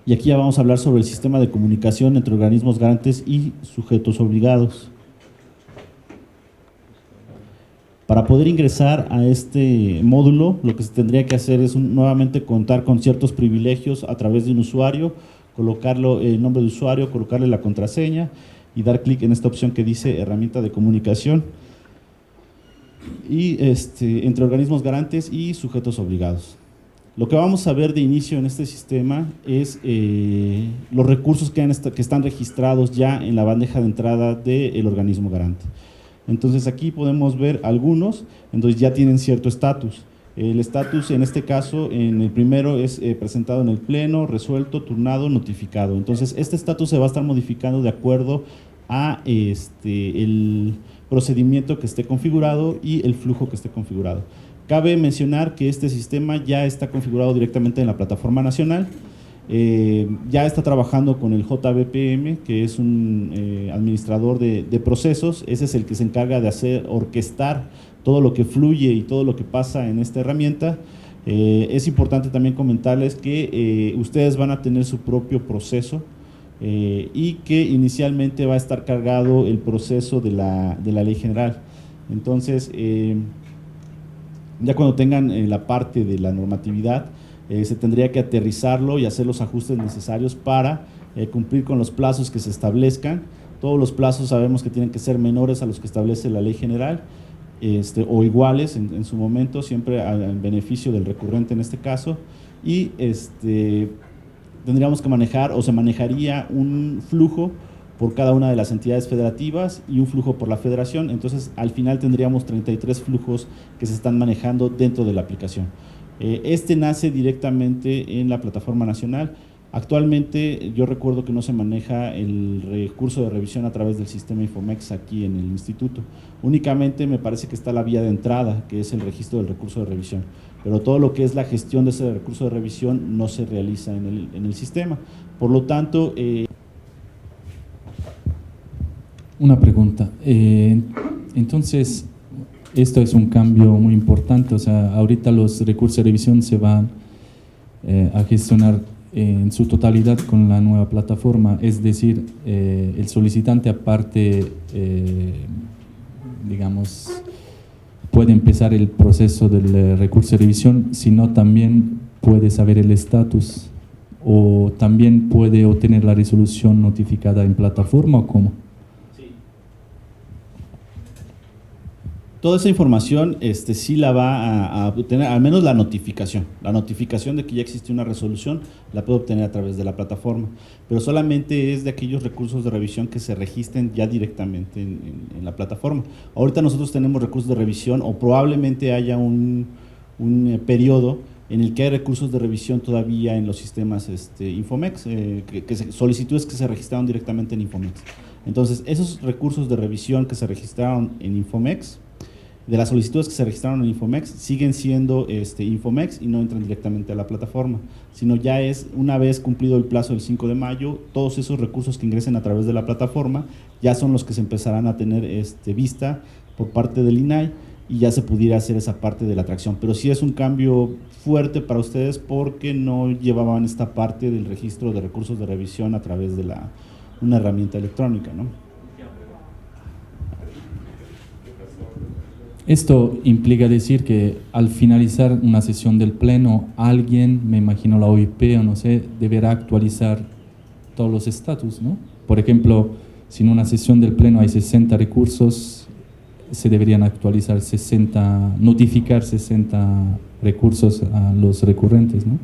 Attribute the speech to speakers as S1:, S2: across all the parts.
S1: Y aquí ya vamos a hablar sobre el sistema de comunicación entre organismos garantes y sujetos obligados. Para poder ingresar a este módulo, lo que se tendría que hacer es nuevamente contar con ciertos privilegios a través de un usuario, colocarlo el nombre de usuario, colocarle la contraseña y dar clic en esta opción que dice herramienta de comunicación y entre organismos garantes y sujetos obligados. Lo que vamos a ver de inicio en este sistema es los recursos que están registrados ya en la bandeja de entrada del organismo garante. Entonces aquí podemos ver algunos, entonces ya tienen cierto estatus. El estatus en este caso, en el primero es presentado en el pleno, resuelto, turnado, notificado. Entonces este estatus se va a estar modificando de acuerdo a el procedimiento que esté configurado y el flujo que esté configurado. Cabe mencionar que este sistema ya está configurado directamente en la plataforma nacional. Ya está trabajando con el JBPM, que es un administrador de procesos. Ese es el que se encarga de orquestar todo lo que fluye y todo lo que pasa en esta herramienta. Es importante también comentarles que ustedes van a tener su propio proceso y que inicialmente va a estar cargado el proceso de la ley general. Entonces, ya cuando tengan la parte de la normatividad, se tendría que aterrizarlo y hacer los ajustes necesarios para cumplir con los plazos que se establezcan. Todos los plazos sabemos que tienen que ser menores a los que establece la ley general o iguales en su momento, siempre en beneficio del recurrente en este caso. Y tendríamos que manejar o se manejaría un flujo por cada una de las entidades federativas y un flujo por la federación. Entonces al final tendríamos 33 flujos que se están manejando dentro de la aplicación. Este nace directamente en la plataforma nacional. Actualmente yo recuerdo que no se maneja el recurso de revisión a través del sistema Infomex aquí en el instituto. Únicamente me parece que está la vía de entrada, que es el registro del recurso de revisión, pero todo lo que es la gestión de ese recurso de revisión no se realiza en el sistema. Por lo tanto…
S2: Una pregunta. Entonces, esto es un cambio muy importante, o sea, ahorita los recursos de revisión se van a gestionar en su totalidad con la nueva plataforma, es decir, el solicitante aparte, digamos, puede empezar el proceso del recurso de revisión, sino también puede saber el estatus o también puede obtener la resolución notificada en plataforma o cómo.
S1: Toda esa información sí la va a obtener, al menos la notificación de que ya existe una resolución la puede obtener a través de la plataforma, pero solamente es de aquellos recursos de revisión que se registren ya directamente en la plataforma. Ahorita nosotros tenemos recursos de revisión o probablemente haya un periodo en el que hay recursos de revisión todavía en los sistemas Infomex, solicitudes que se registraron directamente en Infomex. Entonces, esos recursos de revisión que se registraron en Infomex, de las solicitudes que se registraron en Infomex, siguen siendo Infomex y no entran directamente a la plataforma, sino ya es una vez cumplido el plazo del 5 de mayo, todos esos recursos que ingresen a través de la plataforma ya son los que se empezarán a tener vista por parte del INAI y ya se pudiera hacer esa parte de la atracción. Pero sí es un cambio fuerte para ustedes porque no llevaban esta parte del registro de recursos de revisión a través de una herramienta electrónica, ¿no?
S2: Esto implica decir que al finalizar una sesión del pleno, alguien, me imagino la OIP o no sé, deberá actualizar todos los estatus, ¿no? Por ejemplo, si en una sesión del pleno hay 60 recursos, se deberían actualizar 60, notificar 60 recursos a los recurrentes, ¿no?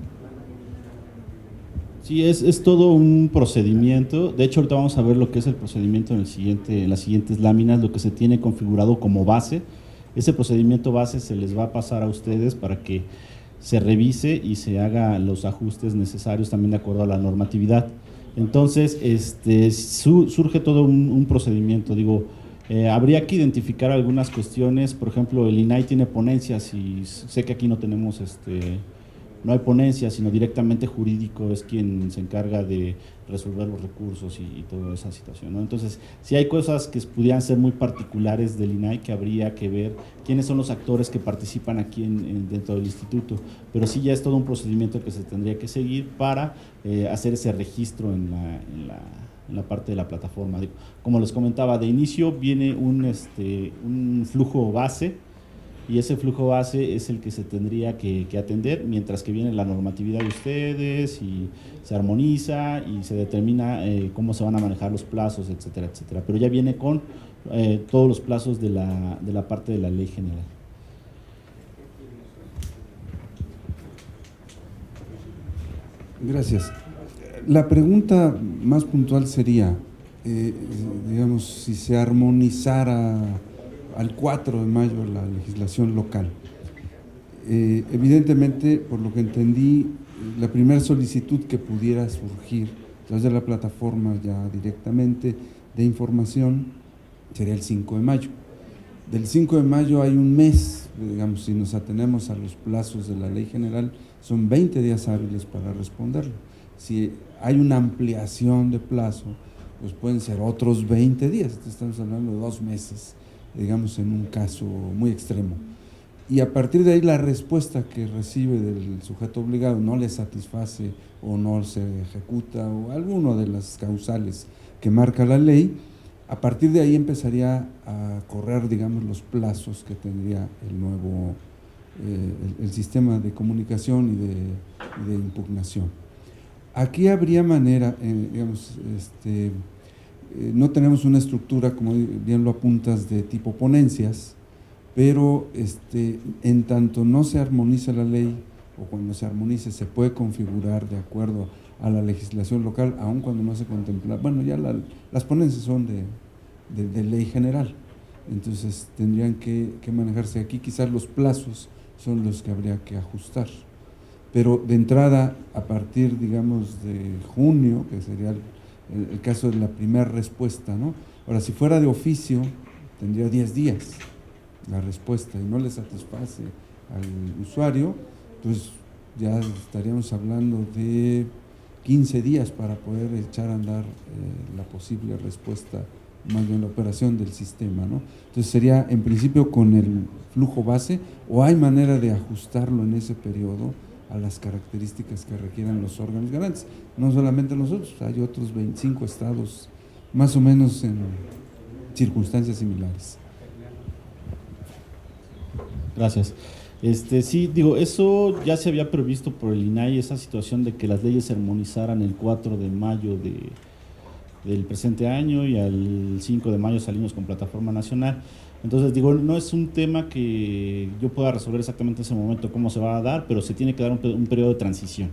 S1: Sí, es todo un procedimiento. De hecho, ahorita vamos a ver lo que es el procedimiento en las siguientes láminas, lo que se tiene configurado como base. Ese procedimiento base se les va a pasar a ustedes para que se revise y se haga los ajustes necesarios también de acuerdo a la normatividad. Entonces, surge todo un procedimiento. Digo, habría que identificar algunas cuestiones. Por ejemplo, el INAI tiene ponencias y sé que aquí no tenemos no hay ponencia, sino directamente jurídico es quien se encarga de resolver los recursos y toda esa situación, ¿no? Entonces, sí hay cosas que pudieran ser muy particulares del INAI que habría que ver quiénes son los actores que participan aquí dentro del instituto, pero sí ya es todo un procedimiento que se tendría que seguir para hacer ese registro en la parte de la plataforma. Como les comentaba, de inicio viene un flujo base, y ese flujo base es el que se tendría que atender, mientras que viene la normatividad de ustedes y se armoniza y se determina cómo se van a manejar los plazos, etcétera, etcétera. Pero ya viene con todos los plazos de la parte de la ley general.
S3: Gracias. La pregunta más puntual sería, digamos, si se armonizara al 4 de mayo la legislación local. Evidentemente, por lo que entendí, la primera solicitud que pudiera surgir a través de la plataforma ya directamente de información sería el 5 de mayo. Del 5 de mayo hay un mes, digamos, si nos atenemos a los plazos de la ley general, son 20 días hábiles para responderlo. Si hay una ampliación de plazo, pues pueden ser otros 20 días, estamos hablando de 2 meses, digamos, en un caso muy extremo. Y a partir de ahí la respuesta que recibe del sujeto obligado no le satisface o no se ejecuta o alguno de las causales que marca la ley, a partir de ahí empezaría a correr, digamos, los plazos que tendría el nuevo, el sistema de comunicación y de impugnación. Aquí habría manera, digamos, no tenemos una estructura, como bien lo apuntas, de tipo ponencias, pero en tanto no se armoniza la ley o cuando se armonice se puede configurar de acuerdo a la legislación local, aun cuando no se contempla, bueno, ya las ponencias son de ley general, entonces tendrían que manejarse aquí, quizás los plazos son los que habría que ajustar. Pero de entrada, a partir, digamos, de junio, que sería el caso de la primera respuesta, ¿no? Ahora, si fuera de oficio, tendría 10 días la respuesta y no le satisface al usuario, pues ya estaríamos hablando de 15 días para poder echar a andar la posible respuesta, más bien la operación del sistema, ¿no? Entonces sería en principio con el flujo base, o hay manera de ajustarlo en ese periodo a las características que requieran los órganos garantes. No solamente nosotros, hay otros 25 estados más o menos en circunstancias similares.
S1: Gracias. Sí, digo, eso ya se había previsto por el INAI, esa situación de que las leyes se armonizaran el 4 de mayo del presente año y al 5 de mayo salimos con plataforma nacional. Entonces, digo, no es un tema que yo pueda resolver exactamente en ese momento cómo se va a dar, pero se tiene que dar un periodo de transición.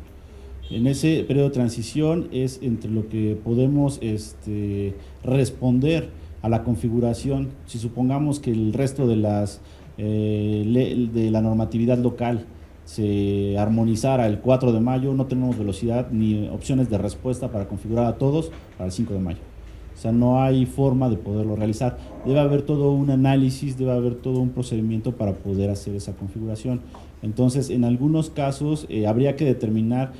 S1: En ese periodo de transición es entre lo que podemos responder a la configuración. Si supongamos que el resto de la normatividad local se armonizara el 4 de mayo, no tenemos velocidad ni opciones de respuesta para configurar a todos para el 5 de mayo. O sea, no hay forma de poderlo realizar. Debe haber todo un análisis, debe haber todo un procedimiento para poder hacer esa configuración. Entonces, en algunos casos habría que determinar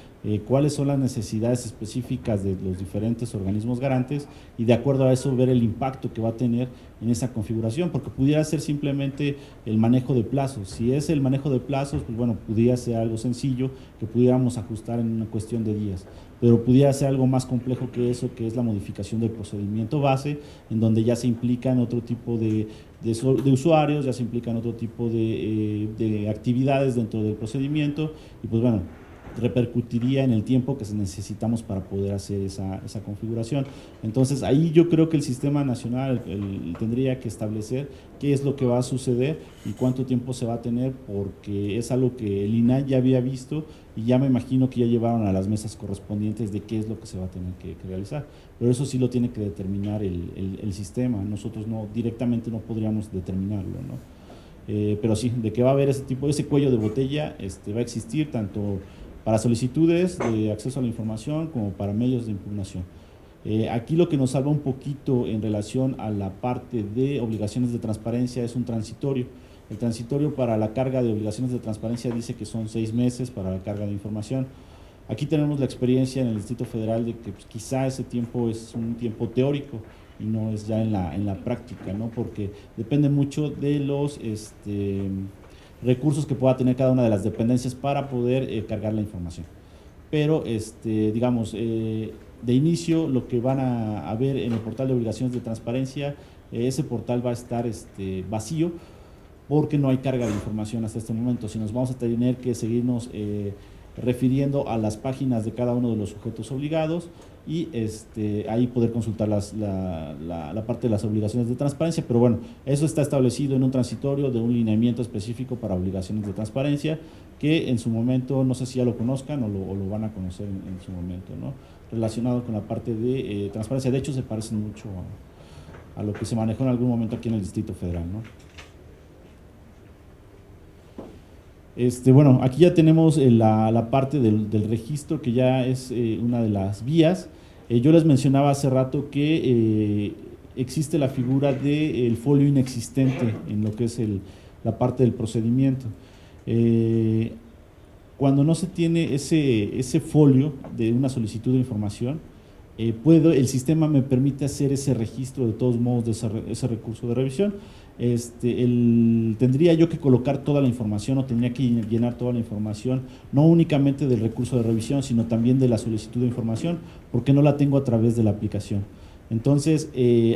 S1: cuáles son las necesidades específicas de los diferentes organismos garantes y de acuerdo a eso ver el impacto que va a tener en esa configuración, porque pudiera ser simplemente el manejo de plazos. Si es el manejo de plazos, pues bueno, pudiera ser algo sencillo que pudiéramos ajustar en una cuestión de días, pero pudiera ser algo más complejo que eso, que es la modificación del procedimiento base, en donde ya se implican otro tipo de usuarios, ya se implican otro tipo de actividades dentro del procedimiento y pues bueno, repercutiría en el tiempo que necesitamos para poder hacer esa configuración. Entonces ahí yo creo que el sistema nacional tendría que establecer qué es lo que va a suceder y cuánto tiempo se va a tener, porque es algo que el INAI ya había visto y ya me imagino que ya llevaron a las mesas correspondientes de qué es lo que se va a tener que realizar, pero eso sí lo tiene que determinar el sistema, nosotros directamente no podríamos determinarlo, ¿no? Pero sí, de que va a haber ese cuello de botella, va a existir tanto para solicitudes de acceso a la información como para medios de impugnación. Aquí lo que nos salva un poquito en relación a la parte de obligaciones de transparencia es un transitorio. El transitorio para la carga de obligaciones de transparencia dice que son 6 meses para la carga de información. Aquí tenemos la experiencia en el Distrito Federal de que pues, quizá ese tiempo es un tiempo teórico y no es ya en la práctica, ¿no? Porque depende mucho de los recursos que pueda tener cada una de las dependencias para poder cargar la información. Pero, digamos, de inicio, lo que van a ver en el portal de obligaciones de transparencia, ese portal va a estar vacío porque no hay carga de información hasta este momento. Si nos vamos a tener que seguirnos refiriendo a las páginas de cada uno de los sujetos obligados y ahí poder consultar la parte de las obligaciones de transparencia, pero bueno, eso está establecido en un transitorio de un lineamiento específico para obligaciones de transparencia que en su momento, no sé si ya lo conozcan o lo van a conocer en su momento, ¿no? Relacionado con la parte de transparencia. De hecho, se parecen mucho a lo que se manejó en algún momento aquí en el Distrito Federal, ¿no? Bueno, aquí ya tenemos la parte del registro, que ya es una de las vías. Yo les mencionaba hace rato que existe la figura del folio inexistente en lo que es la parte del procedimiento. Cuando no se tiene ese folio de una solicitud de información, el sistema me permite hacer ese registro de todos modos de ese recurso de revisión. Tendría yo que colocar toda la información o tendría que llenar toda la información, no únicamente del recurso de revisión, sino también de la solicitud de información, porque no la tengo a través de la aplicación. Entonces,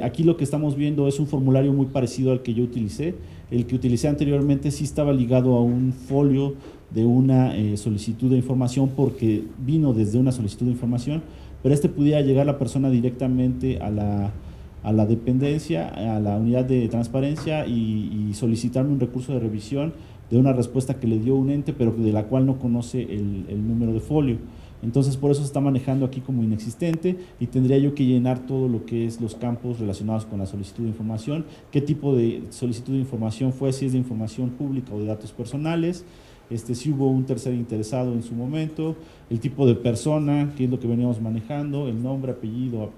S1: aquí lo que estamos viendo es un formulario muy parecido al que yo utilicé. El que utilicé anteriormente sí estaba ligado a un folio de una solicitud de información porque vino desde una solicitud de información, pero pudiera llegar la persona directamente a la dependencia, a la unidad de transparencia y solicitarme un recurso de revisión de una respuesta que le dio un ente, pero de la cual no conoce el número de folio. Entonces, por eso se está manejando aquí como inexistente y tendría yo que llenar todo lo que es los campos relacionados con la solicitud de información, qué tipo de solicitud de información fue, si es de información pública o de datos personales, si hubo un tercer interesado en su momento, el tipo de persona, que es lo que veníamos manejando, el nombre, apellido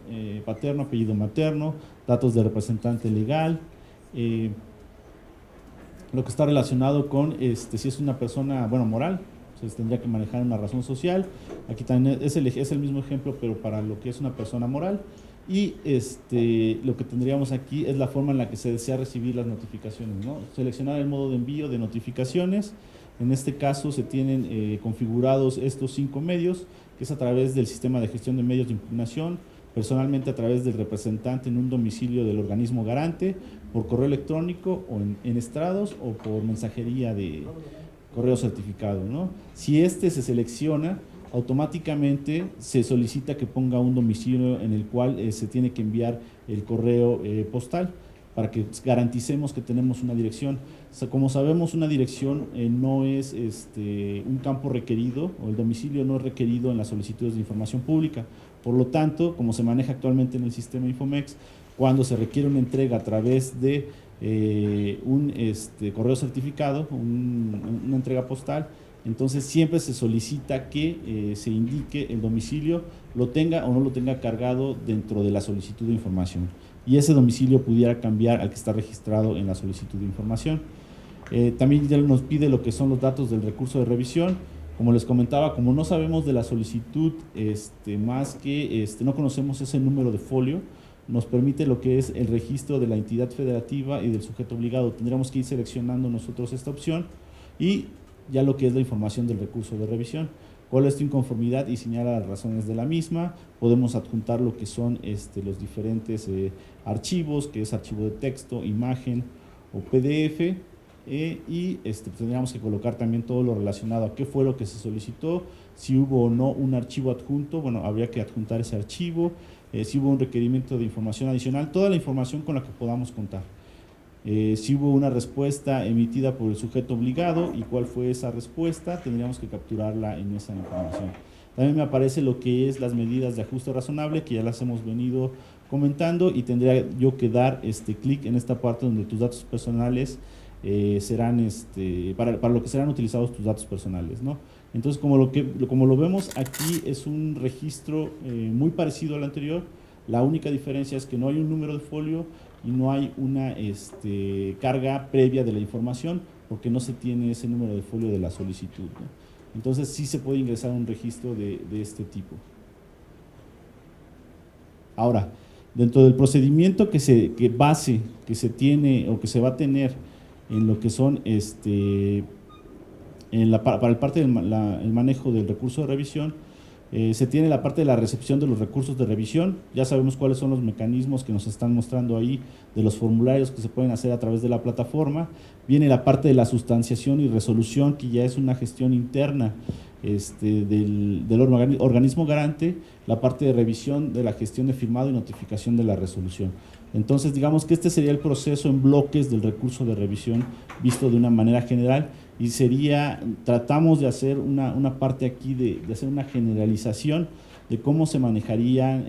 S1: paterno, apellido materno, datos de representante legal, lo que está relacionado con si es una persona, bueno, moral, pues tendría que manejar una razón social. Aquí también es el mismo ejemplo, pero para lo que es una persona moral. Y lo que tendríamos aquí es la forma en la que se desea recibir las notificaciones, ¿no? Seleccionar el modo de envío de notificaciones. En este caso se tienen configurados estos 5 medios, que es a través del sistema de gestión de medios de impugnación, personalmente a través del representante en un domicilio del organismo garante, por correo electrónico o en estrados o por mensajería de correo certificado, ¿no? Si se selecciona, automáticamente se solicita que ponga un domicilio en el cual se tiene que enviar el correo postal para que garanticemos que tenemos una dirección. O sea, como sabemos, una dirección no es un campo requerido, o el domicilio no es requerido en las solicitudes de información pública. Por lo tanto, como se maneja actualmente en el sistema Infomex, cuando se requiere una entrega a través de un correo certificado, una entrega postal, entonces siempre se solicita que se indique el domicilio, lo tenga o no lo tenga cargado dentro de la solicitud de información. Y ese domicilio pudiera cambiar al que está registrado en la solicitud de información. También ya nos pide lo que son los datos del recurso de revisión. Como les comentaba, como no sabemos de la solicitud, más que no conocemos ese número de folio, nos permite lo que es el registro de la entidad federativa y del sujeto obligado. Tendríamos que ir seleccionando nosotros esta opción y ya lo que es la información del recurso de revisión. ¿Cuál es tu inconformidad? Y señala las razones de la misma. Podemos adjuntar lo que son los diferentes archivos, que es archivo de texto, imagen o PDF, y tendríamos que colocar también todo lo relacionado a qué fue lo que se solicitó, si hubo o no un archivo adjunto, bueno, habría que adjuntar ese archivo, si hubo un requerimiento de información adicional, toda la información con la que podamos contar. Si hubo una respuesta emitida por el sujeto obligado y cuál fue esa respuesta, tendríamos que capturarla en esa información. También me aparece lo que es las medidas de ajuste razonable, que ya las hemos venido comentando, y tendría yo que dar clic en esta parte donde tus datos personales serán, para lo que serán utilizados tus datos personales, ¿no? Entonces, como lo vemos aquí, es un registro muy parecido al anterior. La única diferencia es que no hay un número de folio y no hay una carga previa de la información porque no se tiene ese número de folio de la solicitud, ¿no? Entonces sí se puede ingresar a un registro de este tipo. Ahora, dentro del procedimiento que se tiene o que se va a tener en lo que son para el parte del el manejo del recurso de revisión, se tiene la parte de la recepción de los recursos de revisión. Ya sabemos cuáles son los mecanismos que nos están mostrando ahí de los formularios que se pueden hacer a través de la plataforma. Viene la parte de la sustanciación y resolución, que ya es una gestión interna del organismo garante, la parte de revisión de la gestión de firmado y notificación de la resolución. Entonces, digamos que este sería el proceso en bloques del recurso de revisión visto de una manera general, y tratamos de hacer una parte aquí de hacer una generalización de cómo se manejarían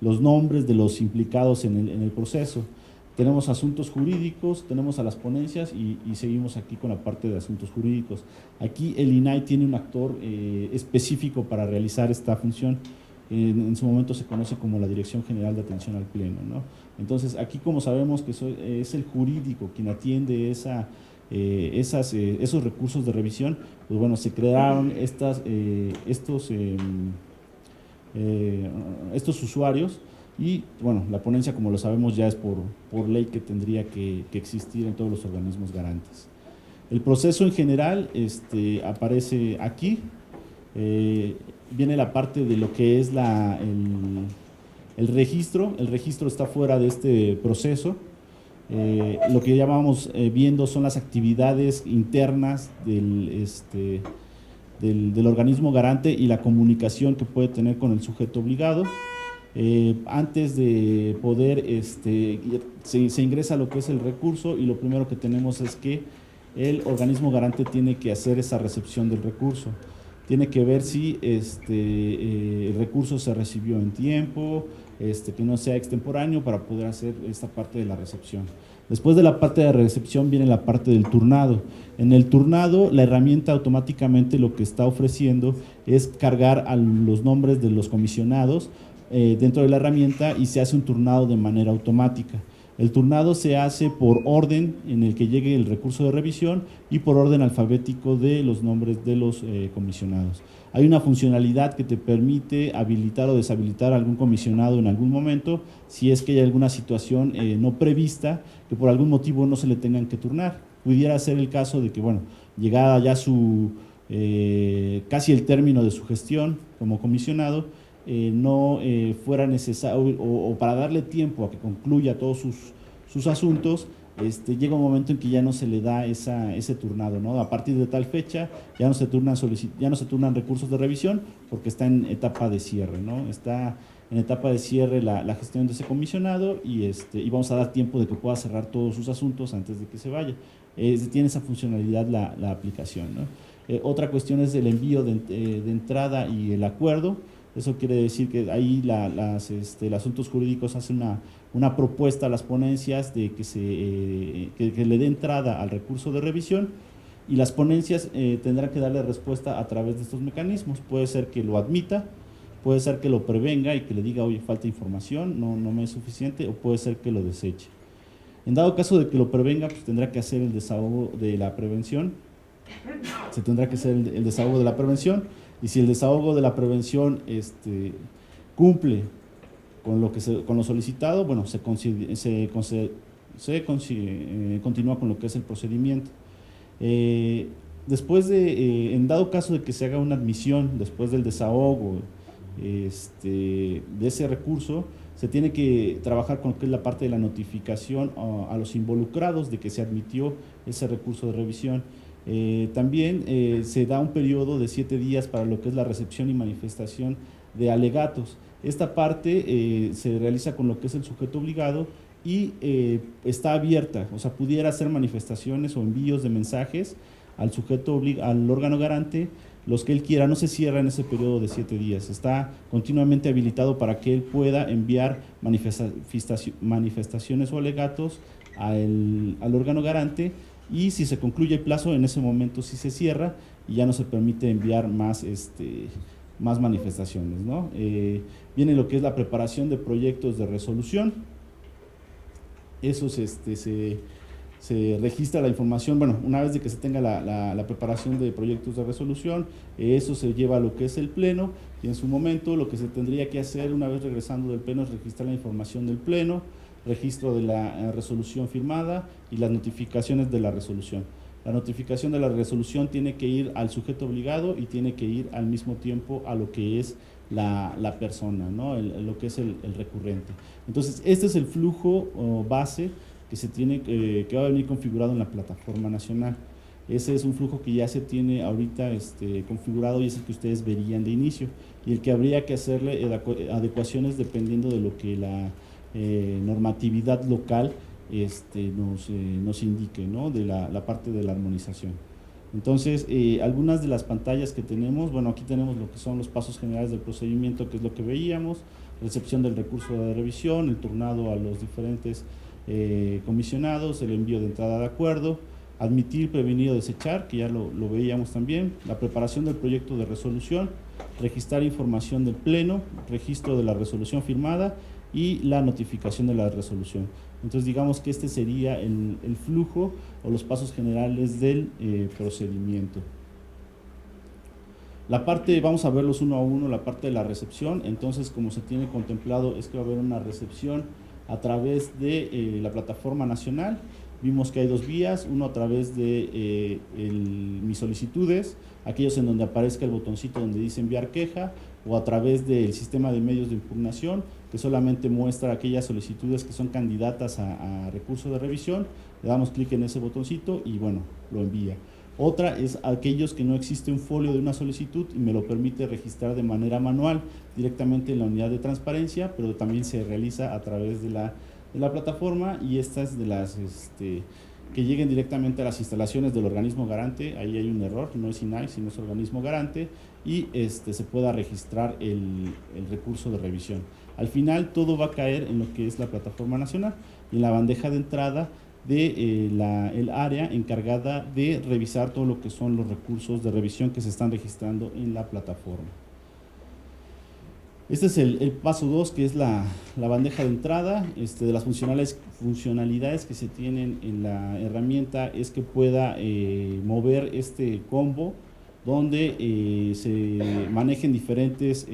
S1: los nombres de los implicados en el proceso. Tenemos asuntos jurídicos, tenemos a las ponencias y seguimos aquí con la parte de asuntos jurídicos. Aquí el INAI tiene un actor específico para realizar esta función. En su momento se conoce como la Dirección General de Atención al Pleno, ¿no? Entonces, aquí como sabemos que es el jurídico quien atiende esos recursos de revisión, pues bueno, se crearon estos usuarios. Y bueno, la ponencia, como lo sabemos, ya es por ley que tendría que existir en todos los organismos garantes. El proceso en general aparece aquí. Viene la parte de lo que es el registro. El registro está fuera de este proceso. Lo que ya vamos viendo son las actividades internas del organismo garante y la comunicación que puede tener con el sujeto obligado. Antes de poder, se ingresa a lo que es el recurso, y lo primero que tenemos es que el organismo garante tiene que hacer esa recepción del recurso. Tiene que ver si el recurso se recibió en tiempo, que no sea extemporáneo, para poder hacer esta parte de la recepción. Después de la parte de recepción viene la parte del turnado. En el turnado, la herramienta automáticamente lo que está ofreciendo es cargar a los nombres de los comisionados dentro de la herramienta, y se hace un turnado de manera automática. El turnado se hace por orden en el que llegue el recurso de revisión y por orden alfabético de los nombres de los comisionados. Hay una funcionalidad que te permite habilitar o deshabilitar a algún comisionado en algún momento, si es que hay alguna situación no prevista que por algún motivo no se le tengan que turnar. Pudiera ser el caso de que, bueno, llegada ya casi el término de su gestión como comisionado, no fuera necesario, o para darle tiempo a que concluya todos sus asuntos, llega un momento en que ya no se le da ese turnado, ¿no? A partir de tal fecha ya no se turnan recursos de revisión, porque está en etapa de cierre, ¿no? Está en etapa de cierre la gestión de ese comisionado, y vamos a dar tiempo de que pueda cerrar todos sus asuntos antes de que se vaya. Tiene esa funcionalidad la aplicación, ¿no? Otra cuestión es el envío de entrada y el acuerdo. Eso quiere decir que ahí los asuntos jurídicos hacen una propuesta a las ponencias de que le dé entrada al recurso de revisión, y las ponencias tendrán que darle respuesta a través de estos mecanismos. Puede ser que lo admita, puede ser que lo prevenga y que le diga, oye, falta información, no me es suficiente, o puede ser que lo deseche. En dado caso de que lo prevenga, pues tendrá que hacer el desahogo de la prevención. Se tendrá que hacer el desahogo de la prevención. Y si el desahogo de la prevención cumple con lo solicitado, bueno, se continúa con lo que es el procedimiento. Después en dado caso de que se haga una admisión después del desahogo de ese recurso, se tiene que trabajar con lo que es la parte de la notificación a los involucrados de que se admitió ese recurso de revisión. También se da un periodo de 7 días para lo que es la recepción y manifestación de alegatos. Esta parte se realiza con lo que es el sujeto obligado y está abierta, o sea, pudiera hacer manifestaciones o envíos de mensajes al al órgano garante, los que él quiera. No se cierra en ese periodo de 7 días, está continuamente habilitado para que él pueda enviar manifestaciones o alegatos al órgano garante, y si se concluye el plazo, en ese momento sí se cierra y ya no se permite enviar más manifestaciones, ¿no? Viene lo que es la preparación de proyectos de resolución. Esos se registra la información, bueno, una vez de que se tenga la preparación de proyectos de resolución, eso se lleva a lo que es el pleno, y en su momento lo que se tendría que hacer una vez regresando del pleno es registrar la información del pleno, registro de la resolución firmada y las notificaciones de la resolución. La notificación de la resolución tiene que ir al sujeto obligado y tiene que ir al mismo tiempo a lo que es la persona, ¿no? Lo que es el recurrente. Entonces, este es el flujo base que se tiene, que va a venir configurado en la plataforma nacional. Ese es un flujo que ya se tiene ahorita configurado y es el que ustedes verían de inicio, y el que habría que hacerle adecuaciones dependiendo de lo que la normatividad local nos indique, ¿no? De la parte de la armonización. Entonces, algunas de las pantallas que tenemos, bueno, aquí tenemos lo que son los pasos generales del procedimiento, que es lo que veíamos, recepción del recurso de revisión, el turnado a los diferentes comisionados, el envío de entrada de acuerdo, admitir, prevenir o desechar, que ya lo veíamos también, la preparación del proyecto de resolución, registrar información del pleno, registro de la resolución firmada y la notificación de la resolución. Entonces, digamos que este sería el flujo o los pasos generales del procedimiento. La parte, vamos a verlos uno a uno, la parte de la recepción. Entonces, como se tiene contemplado, es que va a haber una recepción a través de la plataforma nacional. Vimos que hay dos vías, uno a través de mis solicitudes, aquellos en donde aparezca el botoncito donde dice enviar queja, o a través del sistema de medios de impugnación, que solamente muestra aquellas solicitudes que son candidatas a recurso de revisión. Le damos clic en ese botoncito y bueno, lo envía. Otra es aquellos que no existe un folio de una solicitud y me lo permite registrar de manera manual directamente en la unidad de transparencia, pero también se realiza a través de la plataforma, y estas de las que lleguen directamente a las instalaciones del organismo garante. Ahí hay un error, no es INAI, sino es organismo garante, y se pueda registrar el recurso de revisión. Al final todo va a caer en lo que es la plataforma nacional y en la bandeja de entrada de el área encargada de revisar todo lo que son los recursos de revisión que se están registrando en la plataforma. Este es el paso 2, que es la bandeja de entrada. De las funcionalidades que se tienen en la herramienta es que pueda mover este combo donde se manejen diferentes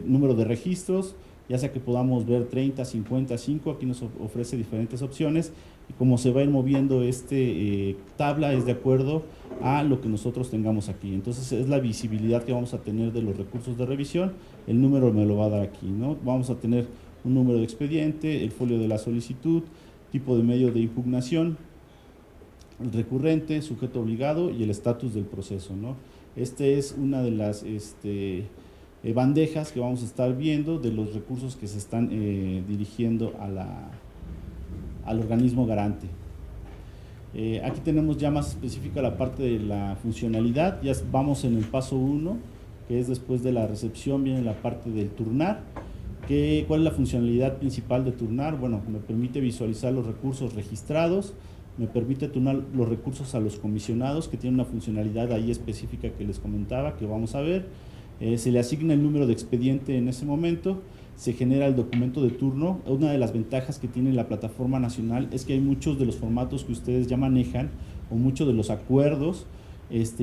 S1: números de registros, ya sea que podamos ver 30, 50, 5, aquí nos ofrece diferentes opciones, y como se va a ir moviendo tabla es de acuerdo a lo que nosotros tengamos aquí. Entonces es la visibilidad que vamos a tener de los recursos de revisión. El número me lo va a dar aquí, ¿no? Vamos a tener un número de expediente, el folio de la solicitud, tipo de medio de impugnación, el recurrente, sujeto obligado y el estatus del proceso, ¿no? Es una de las bandejas que vamos a estar viendo de los recursos que se están dirigiendo al organismo garante. Aquí tenemos ya más específica la parte de la funcionalidad. Ya vamos en el paso 1, que es después de la recepción, viene la parte del turnar. ¿Cuál es la funcionalidad principal de turnar? Bueno, me permite visualizar los recursos registrados, me permite turnar los recursos a los comisionados, que tiene una funcionalidad ahí específica que les comentaba, que vamos a ver. Se le asigna el número de expediente en ese momento, se genera el documento de turno. Una de las ventajas que tiene la plataforma nacional es que hay muchos de los formatos que ustedes ya manejan, o muchos de los acuerdos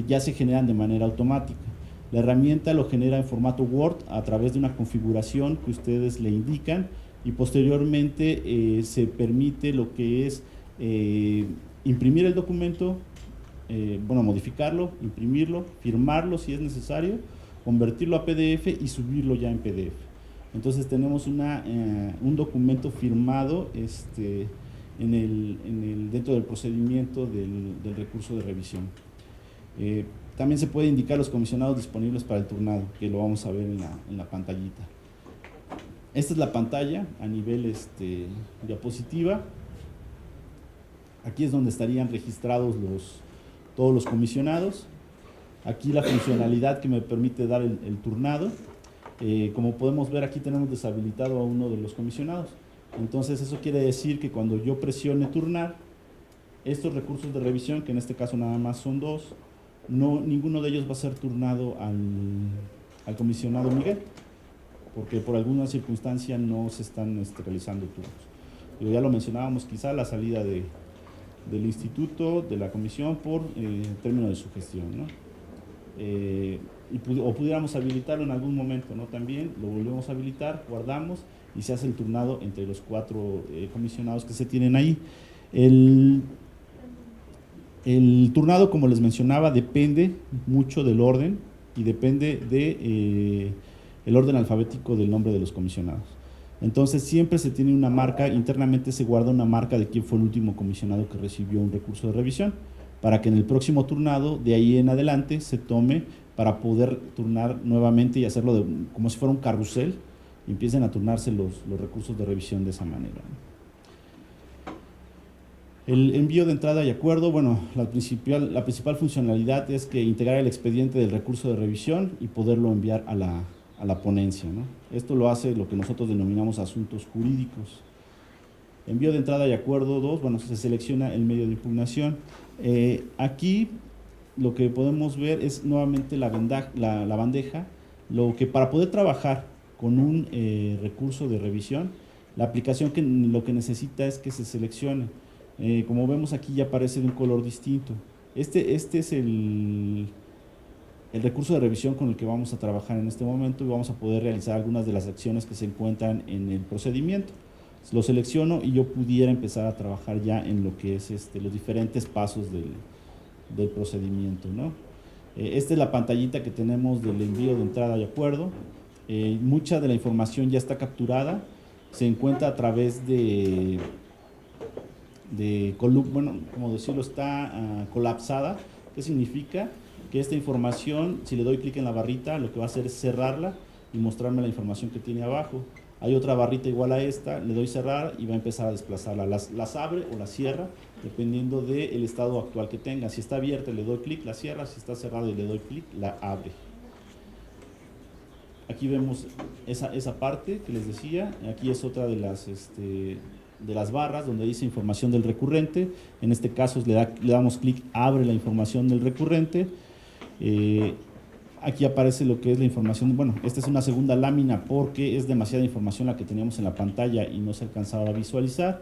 S1: ya se generan de manera automática. La herramienta lo genera en formato Word a través de una configuración que ustedes le indican, y posteriormente se permite lo que es imprimir el documento, modificarlo, imprimirlo, firmarlo si es necesario, convertirlo a PDF y subirlo ya en PDF. Entonces tenemos un documento firmado dentro del procedimiento del recurso de revisión. También se puede indicar los comisionados disponibles para el turnado, que lo vamos a ver en la pantallita. Esta es la pantalla a nivel diapositiva. Aquí es donde estarían registrados todos los comisionados. Aquí la funcionalidad que me permite dar el turnado. Como podemos ver, aquí tenemos deshabilitado a uno de los comisionados. Entonces eso quiere decir que cuando yo presione turnar, estos recursos de revisión, que en este caso nada más son 2, ninguno de ellos va a ser turnado al comisionado Miguel, porque por alguna circunstancia no se están realizando turnos. Ya lo mencionábamos, quizá la salida del instituto, de la comisión, por término de su gestión, ¿no? O pudiéramos habilitarlo en algún momento, ¿no? También lo volvemos a habilitar, guardamos y se hace el turnado entre los 4 comisionados que se tienen ahí. El turnado, como les mencionaba, depende mucho del orden y depende de el orden alfabético del nombre de los comisionados. Entonces siempre se tiene una marca, internamente se guarda una marca de quién fue el último comisionado que recibió un recurso de revisión, para que en el próximo turnado, de ahí en adelante, se tome para poder turnar nuevamente y hacerlo como si fuera un carrusel, y empiecen a turnarse los recursos de revisión de esa manera. El envío de entrada y acuerdo, bueno, la principal funcionalidad es que integrar el expediente del recurso de revisión y poderlo enviar a la ponencia, ¿no? Esto lo hace lo que nosotros denominamos asuntos jurídicos. Envío de entrada y acuerdo 2, bueno, se selecciona el medio de impugnación. Aquí lo que podemos ver es nuevamente la bandeja, lo que para poder trabajar con un recurso de revisión, la aplicación lo que necesita es que se seleccione. Como vemos aquí ya aparece de un color distinto. Este es el recurso de revisión con el que vamos a trabajar en este momento y vamos a poder realizar algunas de las acciones que se encuentran en el procedimiento. Lo selecciono y yo pudiera empezar a trabajar ya en lo que es los diferentes pasos del procedimiento, ¿no? Esta es la pantallita que tenemos del envío de entrada y acuerdo. Mucha de la información ya está capturada, se encuentra a través de bueno, como decirlo, está colapsada. ¿Qué significa? Que esta información, si le doy clic en la barrita, lo que va a hacer es cerrarla y mostrarme la información que tiene abajo. Hay otra barrita igual a esta, le doy cerrar y va a empezar a desplazarla. Las abre o las cierra dependiendo del estado actual que tenga. Si está abierta le doy clic, la cierra; si está cerrada y le doy clic, la abre. Aquí vemos esa parte que les decía. Aquí es otra de las barras donde dice información del recurrente. En este caso le damos clic, abre la información del recurrente. Aquí aparece lo que es la información. Bueno, esta es una segunda lámina porque es demasiada información la que teníamos en la pantalla y no se alcanzaba a visualizar.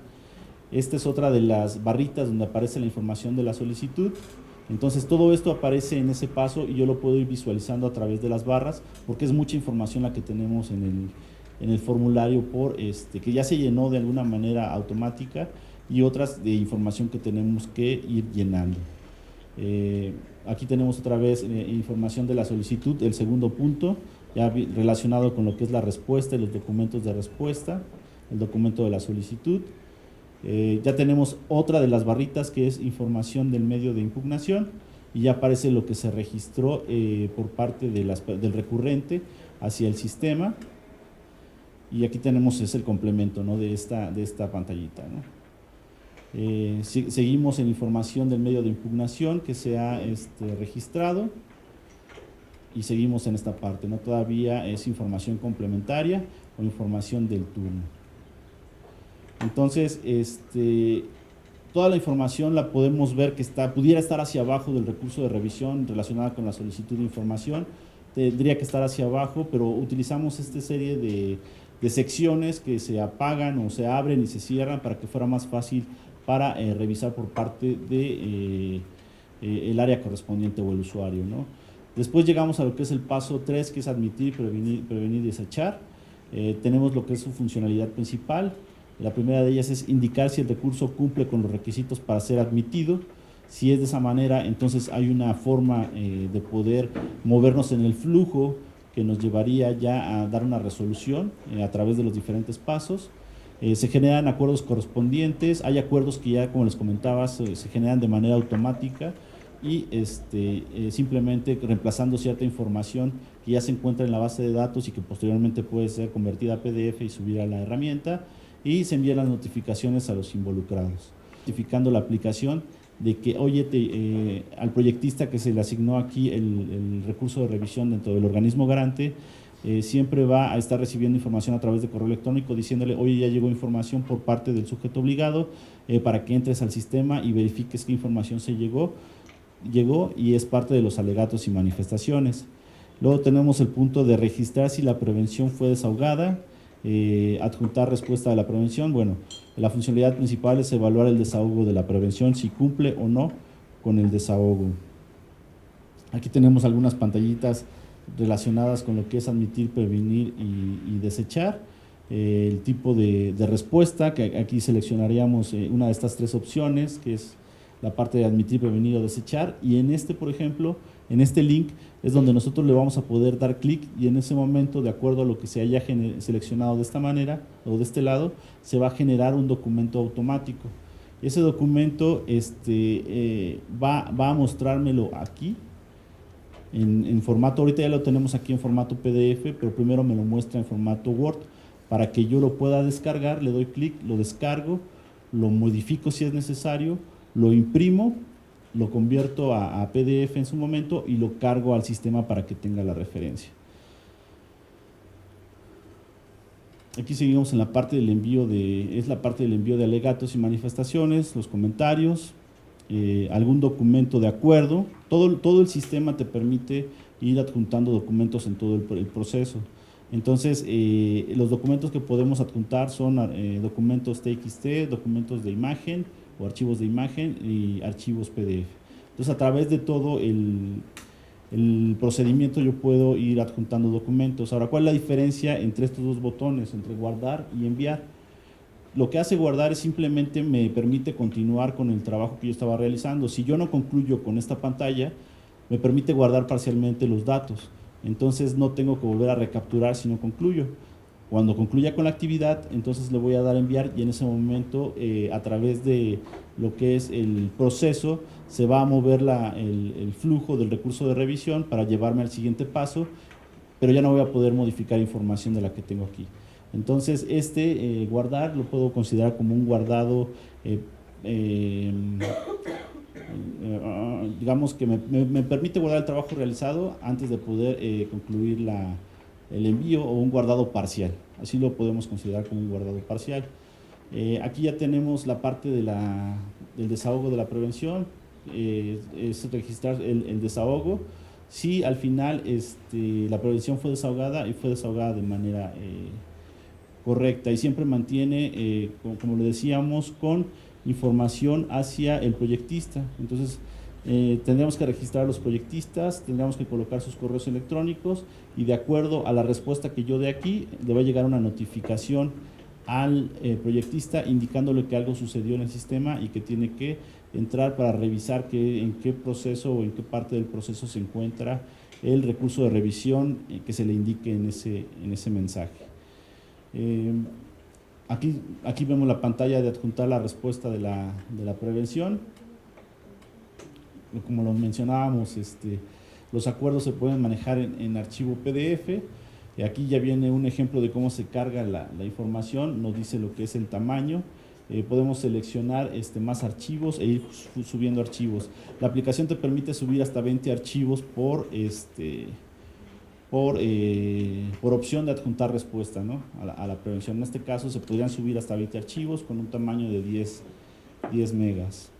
S1: Esta es otra de las barritas donde aparece la información de la solicitud. Entonces todo esto aparece en ese paso y yo lo puedo ir visualizando a través de las barras porque es mucha información la que tenemos en el formulario que ya se llenó de alguna manera automática, y otras de información que tenemos que ir llenando. Aquí tenemos otra vez información de la solicitud, el segundo punto, ya relacionado con lo que es la respuesta y los documentos de respuesta, el documento de la solicitud. Ya tenemos otra de las barritas que es información del medio de impugnación, y ya aparece lo que se registró por parte del recurrente hacia el sistema. Y aquí tenemos el complemento, ¿no?, de esta pantallita, ¿no? Seguimos en información del medio de impugnación que se ha registrado, y seguimos en esta parte, ¿no? Todavía es información complementaria o información del turno. Entonces, toda la información la podemos ver que pudiera estar hacia abajo del recurso de revisión relacionada con la solicitud de información. Tendría que estar hacia abajo, pero utilizamos esta serie de secciones que se apagan o se abren y se cierran para que fuera más fácil para revisar por parte de el área correspondiente o el usuario, ¿no? Después llegamos a lo que es el paso 3, que es admitir, prevenir y desechar. Tenemos lo que es su funcionalidad principal. La primera de ellas es indicar si el recurso cumple con los requisitos para ser admitido. Si es de esa manera, entonces hay una forma de poder movernos en el flujo que nos llevaría ya a dar una resolución a través de los diferentes pasos. Se generan acuerdos correspondientes. Hay acuerdos que ya, como les comentaba, se generan de manera automática y simplemente reemplazando cierta información que ya se encuentra en la base de datos y que posteriormente puede ser convertida a PDF y subir a la herramienta, y se envían las notificaciones a los involucrados, notificando la aplicación de que, oye, al proyectista que se le asignó aquí el recurso de revisión dentro del organismo garante, siempre va a estar recibiendo información a través de correo electrónico diciéndole, oye, ya llegó información por parte del sujeto obligado, para que entres al sistema y verifiques qué información llegó y es parte de los alegatos y manifestaciones. Luego tenemos el punto de registrar si la prevención fue desahogada. adjuntar respuesta de la prevención. Bueno, la funcionalidad principal es evaluar el desahogo de la prevención, si cumple o no con el desahogo. Aquí tenemos algunas pantallitas relacionadas con lo que es admitir, prevenir y desechar. El tipo de respuesta, que aquí seleccionaríamos una de estas tres opciones, que es la parte de admitir, prevenir o desechar, y en este, por ejemplo, en este link es donde nosotros le vamos a poder dar clic y en ese momento, de acuerdo a lo que se haya seleccionado de esta manera o de este lado, se va a generar un documento automático. Ese documento va a mostrármelo aquí en formato, ahorita ya lo tenemos aquí en formato PDF, pero primero me lo muestra en formato Word. Para que yo lo pueda descargar, le doy clic, lo descargo, lo modifico si es necesario, lo imprimo, lo convierto a PDF en su momento y lo cargo al sistema para que tenga la referencia. Aquí seguimos en la parte del envío de alegatos y manifestaciones, los comentarios, algún documento de acuerdo. Todo el sistema te permite ir adjuntando documentos en todo el proceso. Entonces, los documentos que podemos adjuntar son documentos TXT, documentos de imagen o archivos de imagen y archivos PDF. Entonces, a través de todo el procedimiento yo puedo ir adjuntando documentos. Ahora, ¿cuál es la diferencia entre estos dos botones, entre guardar y enviar? Lo que hace guardar es simplemente me permite continuar con el trabajo que yo estaba realizando. Si yo no concluyo con esta pantalla, me permite guardar parcialmente los datos. Entonces no tengo que volver a recapturar si no concluyo. Cuando concluya con la actividad, entonces le voy a dar a enviar y en ese momento, a través de lo que es el proceso, se va a mover el flujo del recurso de revisión para llevarme al siguiente paso, pero ya no voy a poder modificar información de la que tengo aquí. Entonces, guardar lo puedo considerar como un guardado, digamos que me permite guardar el trabajo realizado antes de poder concluir el envío, o un guardado parcial. Así lo podemos considerar como un guardado parcial. Aquí ya tenemos la parte del desahogo de la prevención, es registrar el desahogo. Si al final la prevención fue desahogada y fue desahogada de manera correcta y siempre mantiene, como le decíamos, con información hacia el proyectista. Entonces, tendríamos que registrar a los proyectistas, tendríamos que colocar sus correos electrónicos y de acuerdo a la respuesta que yo dé aquí, le va a llegar una notificación al proyectista indicándole que algo sucedió en el sistema y que tiene que entrar para revisar en qué proceso o en qué parte del proceso se encuentra el recurso de revisión que se le indique en ese mensaje. Aquí vemos la pantalla de adjuntar la respuesta de la prevención. Como lo mencionábamos, los acuerdos se pueden manejar en archivo PDF. Aquí ya viene un ejemplo de cómo se carga la información, nos dice lo que es el tamaño. Podemos seleccionar más archivos e ir subiendo archivos. La aplicación te permite subir hasta 20 archivos por opción de adjuntar respuesta, ¿no? a la prevención. En este caso se podrían subir hasta 20 archivos con un tamaño de 10 megas.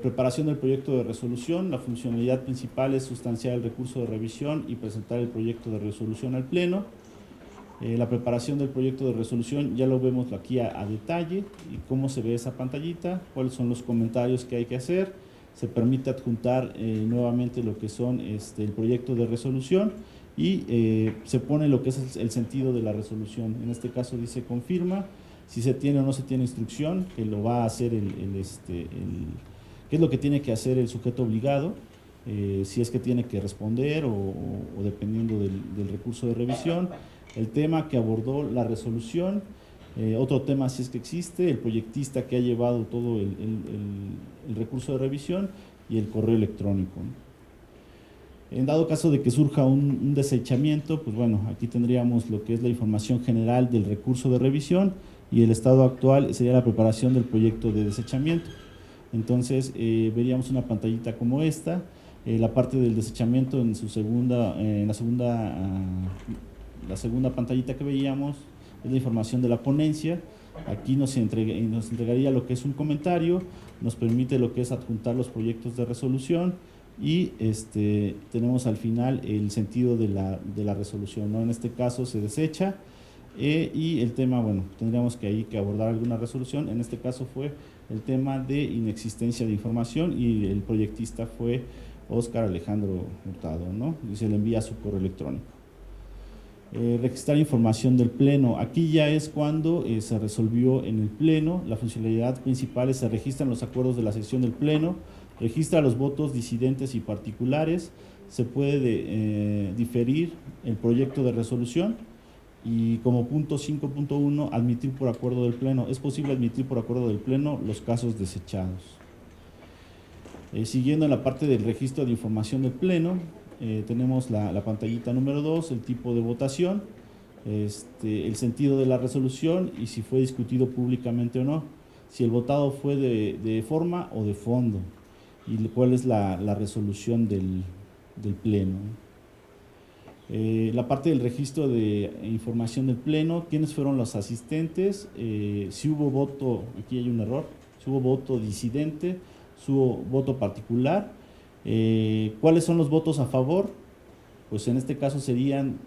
S1: Preparación del proyecto de resolución. La funcionalidad principal es sustanciar el recurso de revisión y presentar el proyecto de resolución al pleno. La preparación del proyecto de resolución ya lo vemos aquí a detalle y cómo se ve esa pantallita, cuáles son los comentarios que hay que hacer. Se permite adjuntar nuevamente lo que son el proyecto de resolución y se pone lo que es el sentido de la resolución. En este caso dice confirma, si se tiene o no se tiene instrucción, que lo va a hacer qué es lo que tiene que hacer el sujeto obligado, si es que tiene que responder o dependiendo del recurso de revisión, el tema que abordó la resolución, otro tema si es que existe, el proyectista que ha llevado todo el recurso de revisión y el correo electrónico, ¿no? En dado caso de que surja un desechamiento, pues bueno, aquí tendríamos lo que es la información general del recurso de revisión y el estado actual sería la preparación del proyecto de desechamiento. Entonces veríamos una pantallita como esta, la parte del desechamiento en la segunda pantallita que veíamos es la información de la ponencia. Aquí nos entregaría lo que es un comentario, nos permite lo que es adjuntar los proyectos de resolución y tenemos al final el sentido de la resolución, ¿no? En este caso se desecha. Y el tema, bueno, tendríamos que ahí que abordar alguna resolución. En este caso fue el tema de inexistencia de información y el proyectista fue Óscar Alejandro Hurtado, ¿no? Y se le envía su correo electrónico. Registrar información del pleno. Aquí ya es cuando se resolvió en el pleno. La funcionalidad principal es se registran los acuerdos de la sesión del pleno, registra los votos disidentes y particulares, se puede diferir el proyecto de resolución y como punto 5.1 admitir por acuerdo del pleno. Es posible admitir por acuerdo del pleno los casos desechados. Siguiendo en la parte del registro de información del pleno, tenemos la pantallita número 2, el tipo de votación, el sentido de la resolución y si fue discutido públicamente o no, si el votado fue de forma o de fondo y cuál es la resolución del pleno. La parte del registro de información del pleno, quiénes fueron los asistentes, si hubo voto, aquí hay un error, si hubo voto disidente, si hubo voto particular, cuáles son los votos a favor, pues en este caso serían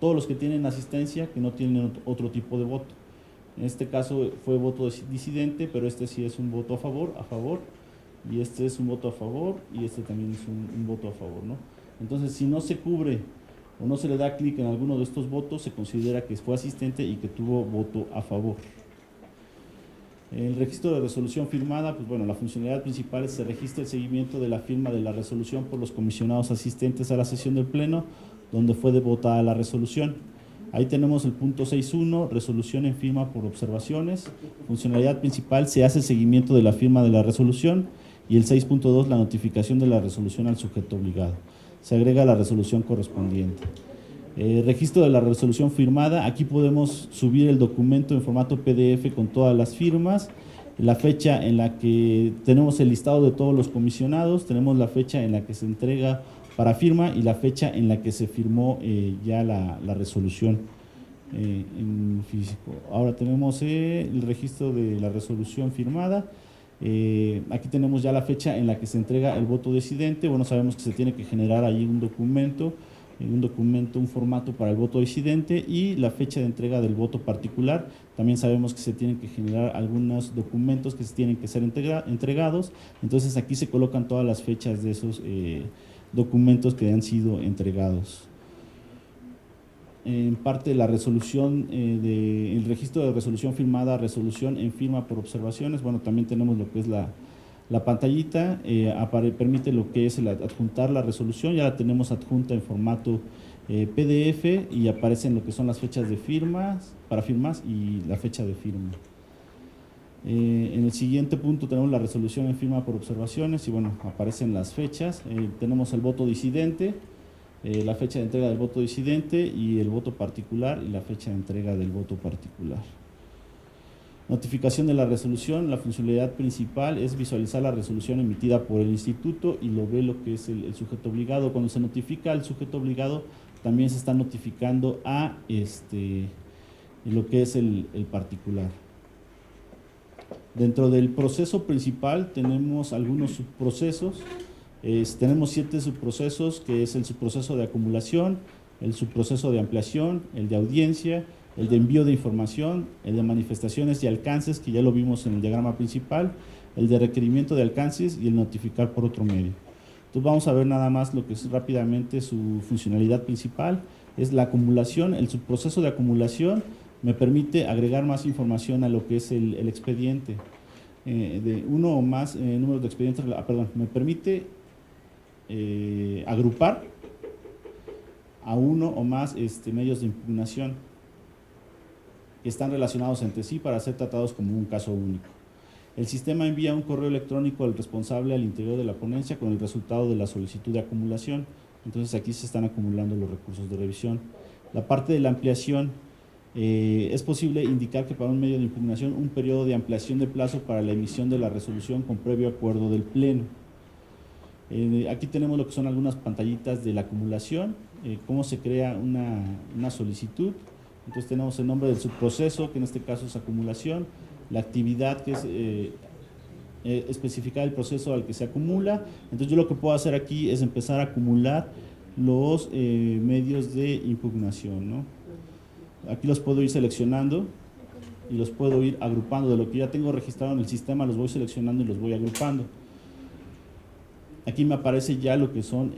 S1: todos los que tienen asistencia que no tienen otro tipo de voto. En este caso fue voto disidente, pero este sí es un voto a favor, y este es un voto a favor, y este también es un voto a favor, ¿no? Entonces, si no se cubre o no se le da clic en alguno de estos votos, se considera que fue asistente y que tuvo voto a favor. El registro de resolución firmada, pues bueno, la funcionalidad principal es que se registra el seguimiento de la firma de la resolución por los comisionados asistentes a la sesión del pleno, donde fue votada la resolución. Ahí tenemos el punto 6.1, resolución en firma por observaciones. Funcionalidad principal, se hace el seguimiento de la firma de la resolución. Y el 6.2, la notificación de la resolución al sujeto obligado. Se agrega la resolución correspondiente. Registro de la resolución firmada, aquí podemos subir el documento en formato PDF con todas las firmas, la fecha en la que tenemos el listado de todos los comisionados, tenemos la fecha en la que se entrega para firma y la fecha en la que se firmó ya la resolución en físico. Ahora tenemos el registro de la resolución firmada. Aquí tenemos ya la fecha en la que se entrega el voto disidente. Bueno, sabemos que se tiene que generar ahí un documento, un formato para el voto disidente y la fecha de entrega del voto particular. También sabemos que se tienen que generar algunos documentos que se tienen que ser entregados. Entonces aquí se colocan todas las fechas de esos documentos que han sido entregados. En parte de la resolución, el registro de resolución firmada, resolución en firma por observaciones, bueno, también tenemos lo que es la pantallita, permite lo que es el adjuntar la resolución, ya la tenemos adjunta en formato PDF y aparecen lo que son las fechas de firmas, para firmas y la fecha de firma. En el siguiente punto tenemos la resolución en firma por observaciones y bueno, aparecen las fechas, tenemos el voto disidente, la fecha de entrega del voto disidente y el voto particular y la fecha de entrega del voto particular. Notificación de la resolución, la funcionalidad principal es visualizar la resolución emitida por el instituto y lo ve lo que es el sujeto obligado. Cuando se notifica al sujeto obligado, también se está notificando a lo que es el particular. Dentro del proceso principal tenemos algunos subprocesos. Tenemos 7 subprocesos, que es el subproceso de acumulación, el subproceso de ampliación, el de audiencia, el de envío de información, el de manifestaciones y alcances, que ya lo vimos en el diagrama principal, el de requerimiento de alcances y el notificar por otro medio. Entonces vamos a ver nada más lo que es rápidamente su funcionalidad principal, es la acumulación. El subproceso de acumulación me permite agregar más información a lo que es el expediente, de uno o más números de expedientes, me permite agrupar a uno o más medios de impugnación que están relacionados entre sí para ser tratados como un caso único. El sistema envía un correo electrónico al responsable al interior de la ponencia con el resultado de la solicitud de acumulación. Entonces aquí se están acumulando los recursos de revisión. La parte de la ampliación, es posible indicar que para un medio de impugnación un periodo de ampliación de plazo para la emisión de la resolución con previo acuerdo del pleno. Aquí tenemos lo que son algunas pantallitas de la acumulación, cómo se crea una solicitud. Entonces tenemos el nombre del subproceso, que en este caso es acumulación, la actividad que es especificar el proceso al que se acumula. Entonces yo lo que puedo hacer aquí es empezar a acumular los medios de impugnación, ¿no? Aquí los puedo ir seleccionando y los puedo ir agrupando. De lo que ya tengo registrado en el sistema, los voy seleccionando y los voy agrupando. Aquí me aparece ya lo que son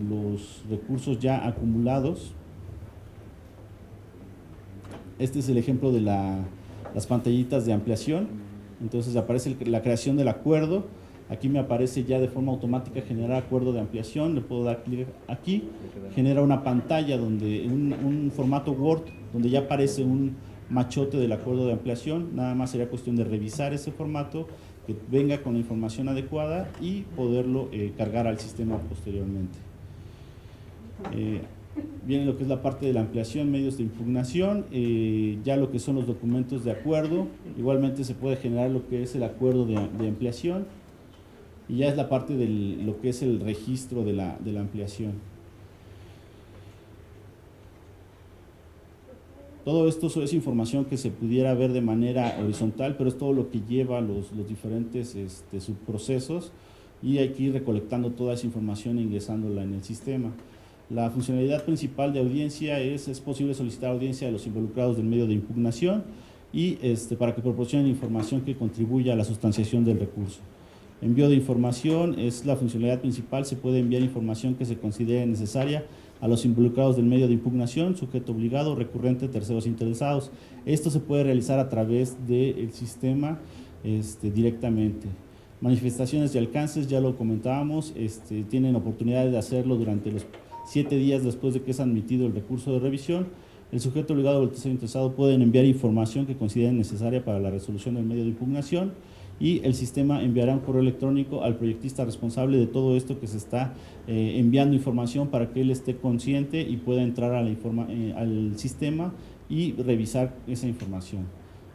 S1: los recursos ya acumulados. Este es el ejemplo de las pantallitas de ampliación. Entonces aparece la creación del acuerdo. Aquí me aparece ya de forma automática generar acuerdo de ampliación. Le puedo dar clic aquí. Genera una pantalla donde un formato Word donde ya aparece un machote del acuerdo de ampliación. Nada más sería cuestión de revisar ese formato, que venga con la información adecuada y poderlo cargar al sistema posteriormente. Viene lo que es la parte de la ampliación, medios de impugnación, ya lo que son los documentos de acuerdo. Igualmente se puede generar lo que es el acuerdo de ampliación, y ya es la parte de lo que es el registro de la ampliación. Todo esto es información que se pudiera ver de manera horizontal, pero es todo lo que lleva los diferentes subprocesos, y hay que ir recolectando toda esa información e ingresándola en el sistema. La funcionalidad principal de audiencia es posible solicitar audiencia de los involucrados del medio de impugnación y para que proporcionen información que contribuya a la sustanciación del recurso. Envío de información es la funcionalidad principal. Se puede enviar información que se considere necesaria a los involucrados del medio de impugnación, sujeto obligado, recurrente, terceros interesados. Esto se puede realizar a través del sistema directamente. Manifestaciones de alcances, ya lo comentábamos, tienen oportunidad de hacerlo durante los 7 días después de que es admitido el recurso de revisión. El sujeto obligado o el tercero interesado pueden enviar información que consideren necesaria para la resolución del medio de impugnación, y el sistema enviará un correo electrónico al proyectista responsable de todo esto que se está enviando información, para que él esté consciente y pueda entrar a al sistema y revisar esa información.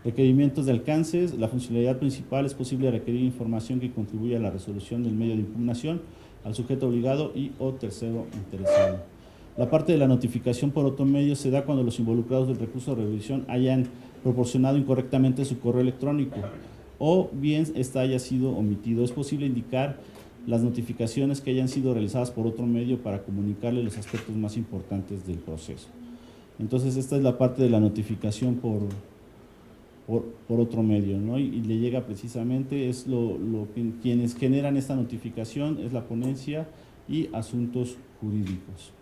S1: Requerimientos de alcances. La funcionalidad principal es posible requerir información que contribuya a la resolución del medio de impugnación al sujeto obligado y o tercero interesado. La parte de la notificación por otro medio se da cuando los involucrados del recurso de revisión hayan proporcionado incorrectamente su correo electrónico, o bien esta haya sido omitido. Es posible indicar las notificaciones que hayan sido realizadas por otro medio para comunicarle los aspectos más importantes del proceso. Entonces esta es la parte de la notificación por otro medio, ¿no? Y le llega precisamente, es quienes generan esta notificación es la ponencia y asuntos jurídicos.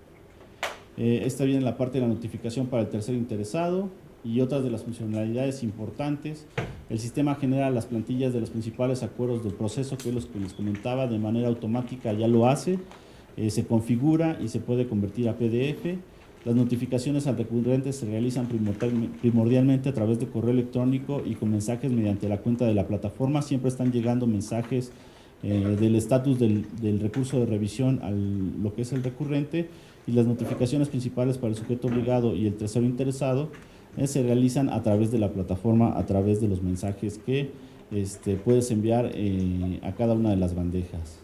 S1: Esta viene la parte de la notificación para el tercero interesado y otras de las funcionalidades importantes. El sistema genera las plantillas de los principales acuerdos del proceso, que es lo que les comentaba, de manera automática ya lo hace, se configura y se puede convertir a PDF. Las notificaciones al recurrente se realizan primordialmente a través de correo electrónico y con mensajes mediante la cuenta de la plataforma. Siempre están llegando mensajes del estatus del recurso de revisión a lo que es el recurrente, y las notificaciones principales para el sujeto obligado y el tercero interesado se realizan a través de la plataforma, a través de los mensajes que puedes enviar a cada una de las bandejas.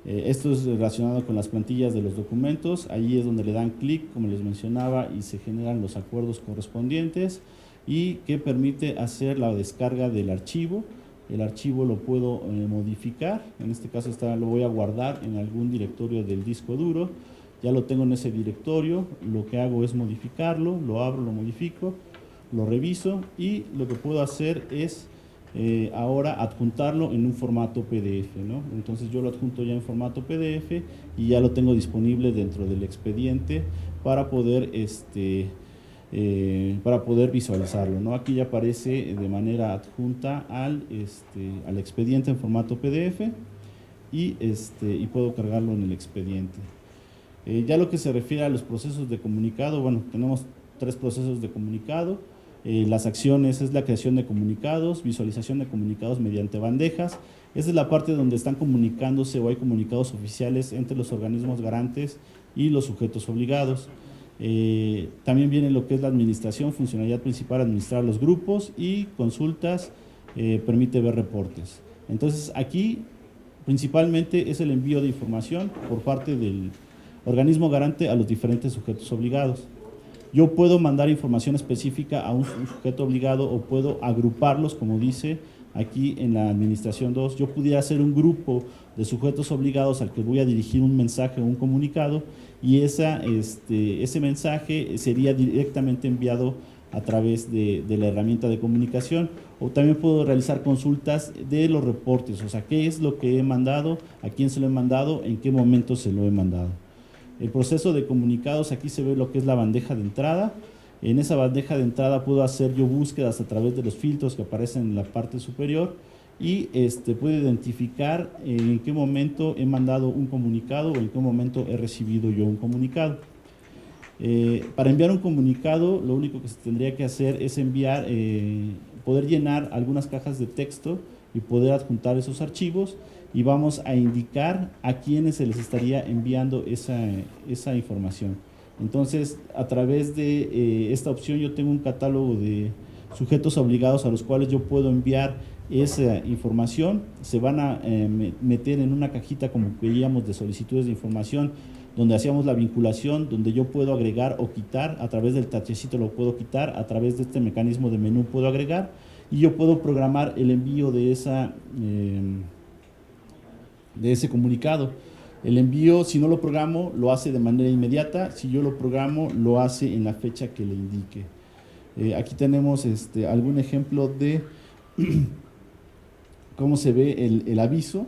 S1: Esto es relacionado con las plantillas de los documentos. Allí es donde le dan clic, como les mencionaba, y se generan los acuerdos correspondientes, y que permite hacer la descarga del archivo. El archivo lo puedo modificar. En este caso lo voy a guardar en algún directorio del disco duro. Ya lo tengo en ese directorio. Lo que hago es modificarlo, lo abro, lo modifico, lo reviso, y lo que puedo hacer es ahora adjuntarlo en un formato PDF, ¿no? Entonces yo lo adjunto ya en formato PDF y ya lo tengo disponible dentro del expediente para poder visualizarlo, ¿no? Aquí ya aparece de manera adjunta al expediente en formato PDF, y puedo cargarlo en el expediente. Ya lo que se refiere a los procesos de comunicado, bueno, tenemos 3 procesos de comunicado. Las acciones es la creación de comunicados, visualización de comunicados mediante bandejas. Esa es la parte donde están comunicándose o hay comunicados oficiales entre los organismos garantes y los sujetos obligados. También viene lo que es la administración, funcionalidad principal, administrar los grupos, y consultas, permite ver reportes. Entonces aquí principalmente es el envío de información por parte del organismo garante a los diferentes sujetos obligados. Yo puedo mandar información específica a un sujeto obligado o puedo agruparlos, como dice, aquí en la administración 2, yo pudiera hacer un grupo de sujetos obligados al que voy a dirigir un mensaje o un comunicado, y ese mensaje sería directamente enviado a través de la herramienta de comunicación. O también puedo realizar consultas de los reportes, o sea, qué es lo que he mandado, a quién se lo he mandado, en qué momento se lo he mandado. El proceso de comunicados, aquí se ve lo que es la bandeja de entrada. En esa bandeja de entrada puedo hacer yo búsquedas a través de los filtros que aparecen en la parte superior, y puedo identificar en qué momento he mandado un comunicado o en qué momento he recibido yo un comunicado. Para enviar un comunicado, lo único que se tendría que hacer es poder llenar algunas cajas de texto y poder adjuntar esos archivos, y vamos a indicar a quiénes se les estaría enviando esa información. Entonces, a través de esta opción yo tengo un catálogo de sujetos obligados a los cuales yo puedo enviar esa información. Se van a meter en una cajita, como veíamos, de solicitudes de información, donde hacíamos la vinculación, donde yo puedo agregar o quitar, a través del tachecito lo puedo quitar, a través de este mecanismo de menú puedo agregar, y yo puedo programar el envío de ese comunicado. El envío, si no lo programo, lo hace de manera inmediata; si yo lo programo, lo hace en la fecha que le indique. Aquí tenemos algún ejemplo de cómo se ve el aviso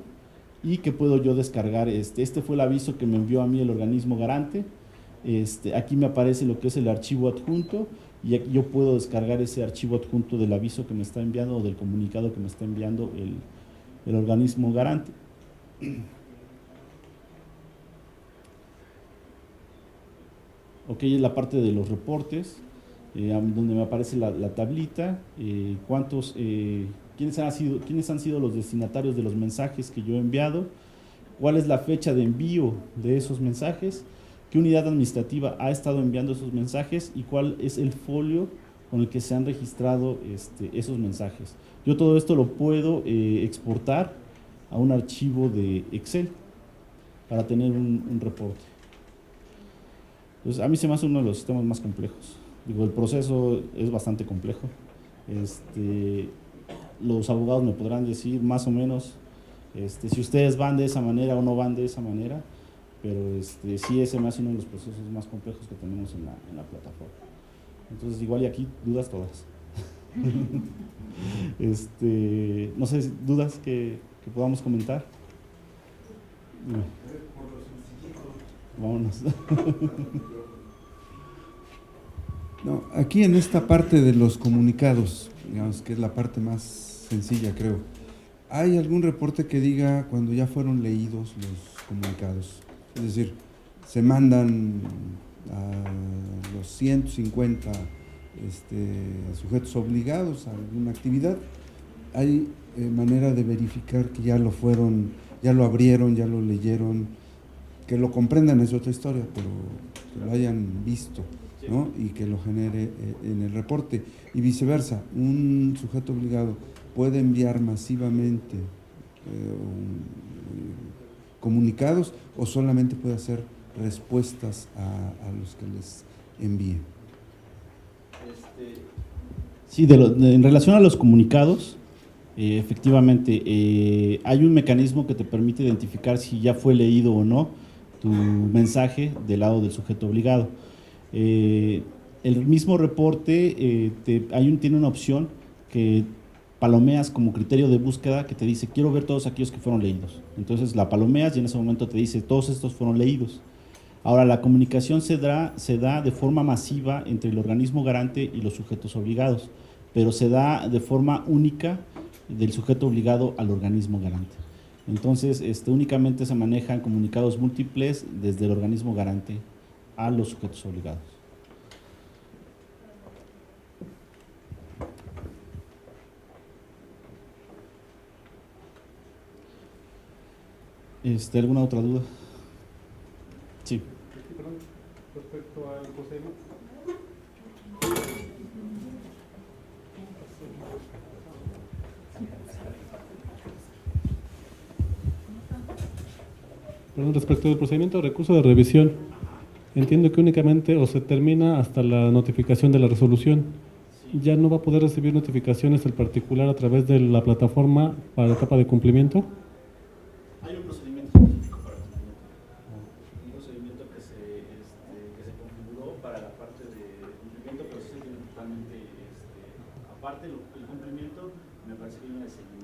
S1: y que puedo yo descargar. Este fue el aviso que me envió a mí el organismo garante. Aquí me aparece lo que es el archivo adjunto, y aquí yo puedo descargar ese archivo adjunto del aviso que me está enviando, o del comunicado que me está enviando el organismo garante. Ok, es la parte de los reportes, donde me aparece la tablita, quiénes han sido los destinatarios de los mensajes que yo he enviado, cuál es la fecha de envío de esos mensajes, qué unidad administrativa ha estado enviando esos mensajes, y cuál es el folio con el que se han registrado esos mensajes. Yo todo esto lo puedo exportar a un archivo de Excel para tener un reporte. Pues a mí se me hace uno de los sistemas más complejos. Digo, el proceso es bastante complejo. Los abogados me podrán decir más o menos si ustedes van de esa manera o no van de esa manera, pero sí, ese me hace uno de los procesos más complejos que tenemos en la plataforma. Entonces, igual y aquí dudas todas. No sé, dudas que podamos comentar. Vámonos.
S3: No, aquí en esta parte de los comunicados, digamos que es la parte más sencilla, creo. ¿Hay algún reporte que diga cuando ya fueron leídos los comunicados? Es decir, se mandan a los 150 sujetos obligados a alguna actividad. ¿Hay manera de verificar que ya lo abrieron, ya lo leyeron? Que lo comprendan es otra historia, pero que lo hayan visto, ¿no? Y que lo genere en el reporte. Y viceversa, un sujeto obligado puede enviar masivamente comunicados, o solamente puede hacer respuestas a los que les envíen.
S1: Sí, en relación a los comunicados, efectivamente, hay un mecanismo que te permite identificar si ya fue leído o no tu mensaje del lado del sujeto obligado. El mismo reporte tiene una opción que palomeas como criterio de búsqueda, que te dice: quiero ver todos aquellos que fueron leídos. Entonces la palomeas y en ese momento te dice: todos estos fueron leídos. Ahora, la comunicación se da de forma masiva entre el organismo garante y los sujetos obligados, pero se da de forma única del sujeto obligado al organismo garante. Entonces, únicamente se manejan comunicados múltiples desde el organismo garante a los sujetos obligados. ¿Alguna otra duda? Sí.
S4: Respecto al procedimiento. Respecto del procedimiento de recurso de revisión, entiendo que únicamente se termina hasta la notificación de la resolución.
S1: Sí.
S4: ¿Ya no va a poder recibir notificaciones el particular a través de la plataforma para la etapa de cumplimiento?
S1: Hay un procedimiento específico para cumplimiento. Un procedimiento que se configuró para la parte de cumplimiento, pero sí se tiene totalmente aparte. El cumplimiento me parece que viene de seguimiento.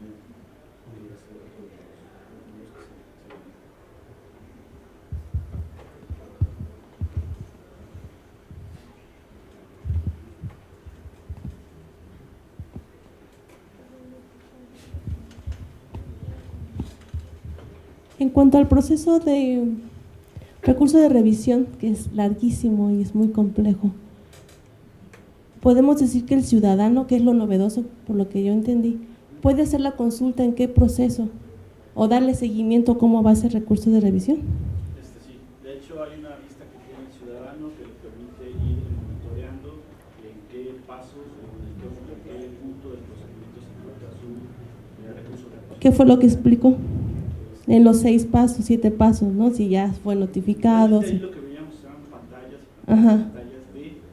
S5: En cuanto al proceso de recurso de revisión, que es larguísimo y es muy complejo, podemos decir que el ciudadano, que es lo novedoso, por lo que yo entendí, puede hacer la consulta en qué proceso o darle seguimiento cómo va ese recurso de revisión.
S1: Sí, de hecho hay una vista que tiene el ciudadano que le permite ir monitoreando en qué pasos o en qué punto del procedimiento se encuentra su recurso de revisión.
S5: ¿Qué fue lo que explicó? En los 6 pasos, 7 pasos, ¿no? Si ya fue notificado.
S1: Ahí
S5: Si...
S1: lo que veíamos eran pantallas
S5: Ajá.
S1: de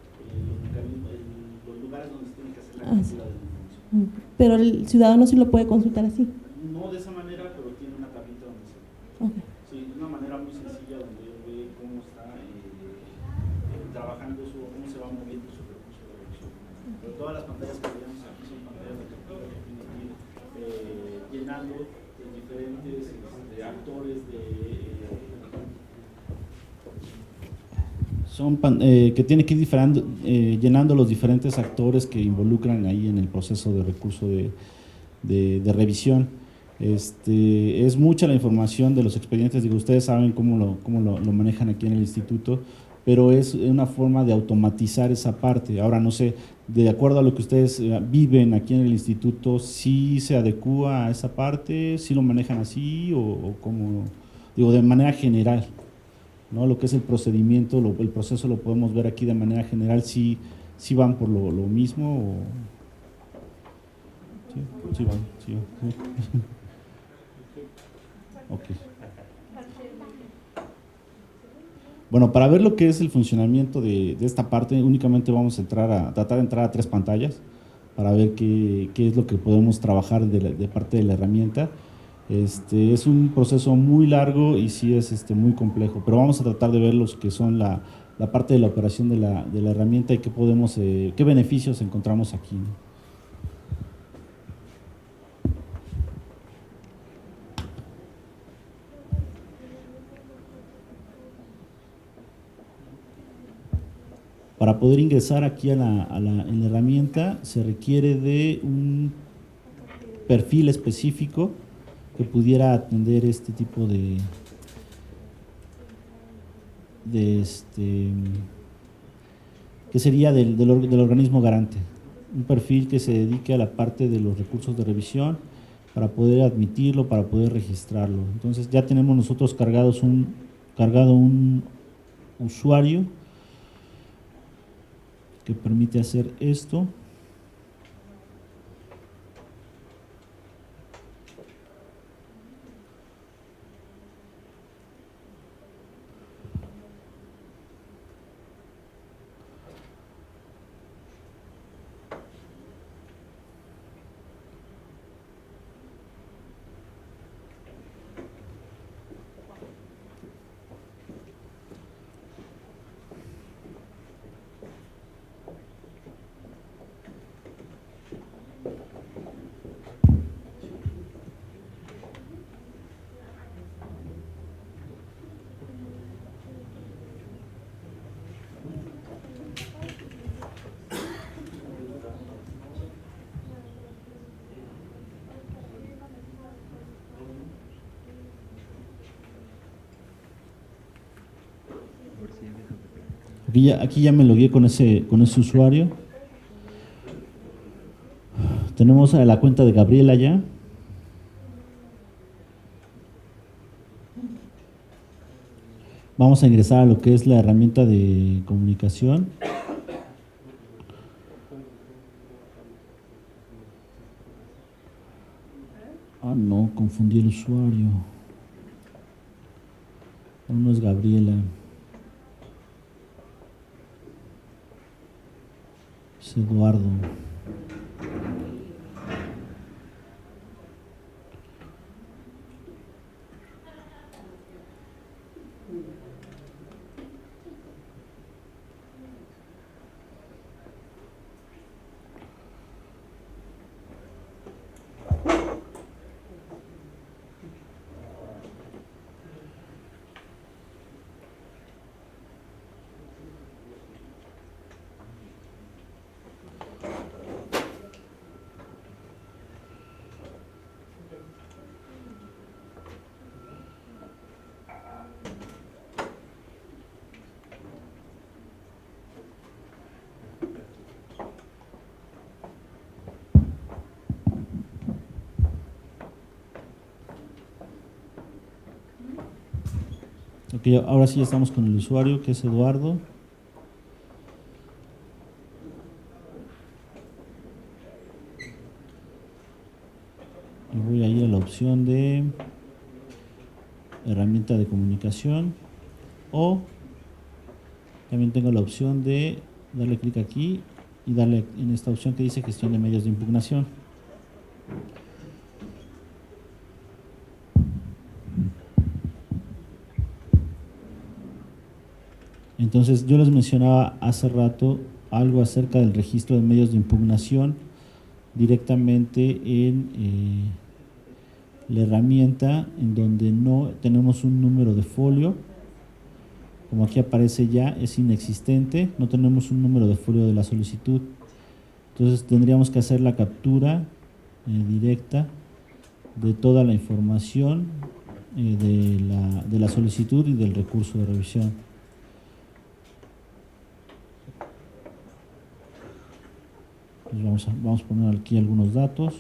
S1: los lugares donde se tiene que hacer la captura de la información.
S5: Pero el ciudadano sí lo puede consultar así.
S1: No de esa manera, pero tiene una tablita donde se...
S5: Okay.
S1: Sí, de una manera muy sencilla donde él ve cómo está trabajando, cómo se va moviendo su recurso de revisión. Pero todas las pantallas que veíamos aquí son pantallas de captura que tienen que ir llenando de diferentes actores que tiene que ir llenando los diferentes actores que involucran ahí en el proceso de recurso de revisión. Es mucha la información de los expedientes, digo, ustedes saben cómo lo manejan aquí en el instituto, pero es una forma de automatizar esa parte. Ahora no sé, de acuerdo a lo que ustedes viven aquí en el instituto, ¿sí se adecúa a esa parte? ¿Sí lo manejan así o cómo? Digo, de manera general, ¿no? Lo que es el procedimiento, el proceso lo podemos ver aquí de manera general, ¿sí van por lo mismo? O... Sí van. Ok. Bueno, para ver lo que es el funcionamiento de esta parte, únicamente vamos a tratar de entrar a 3 pantallas para ver qué es lo que podemos trabajar de parte de la herramienta. Es un proceso muy largo y sí es muy complejo, pero vamos a tratar de ver los que son la parte de la operación de la herramienta y qué beneficios encontramos aquí, ¿no? Para poder ingresar aquí en la herramienta se requiere de un perfil específico que pudiera atender este tipo que sería del organismo garante. Un perfil que se dedique a la parte de los recursos de revisión para poder admitirlo, para poder registrarlo. Entonces ya tenemos nosotros cargado un usuario que permite hacer esto. Aquí ya me logué con ese usuario. Tenemos la cuenta de Gabriela ya. Vamos a ingresar a lo que es la herramienta de comunicación. Ah, no, confundí el usuario. No es Gabriela. Es Eduardo. Ok, ahora sí ya estamos con el usuario, que es Eduardo. Y voy a ir a la opción de herramienta de comunicación, o también tengo la opción de darle clic aquí y darle en esta opción que dice gestión de medios de impugnación. Entonces, yo les mencionaba hace rato algo acerca del registro de medios de impugnación directamente en la herramienta, en donde no tenemos un número de folio. Como aquí aparece ya, es inexistente, no tenemos un número de folio de la solicitud. Entonces, tendríamos que hacer la captura directa de toda la información de la solicitud y del recurso de revisión. Pues vamos a poner aquí algunos datos.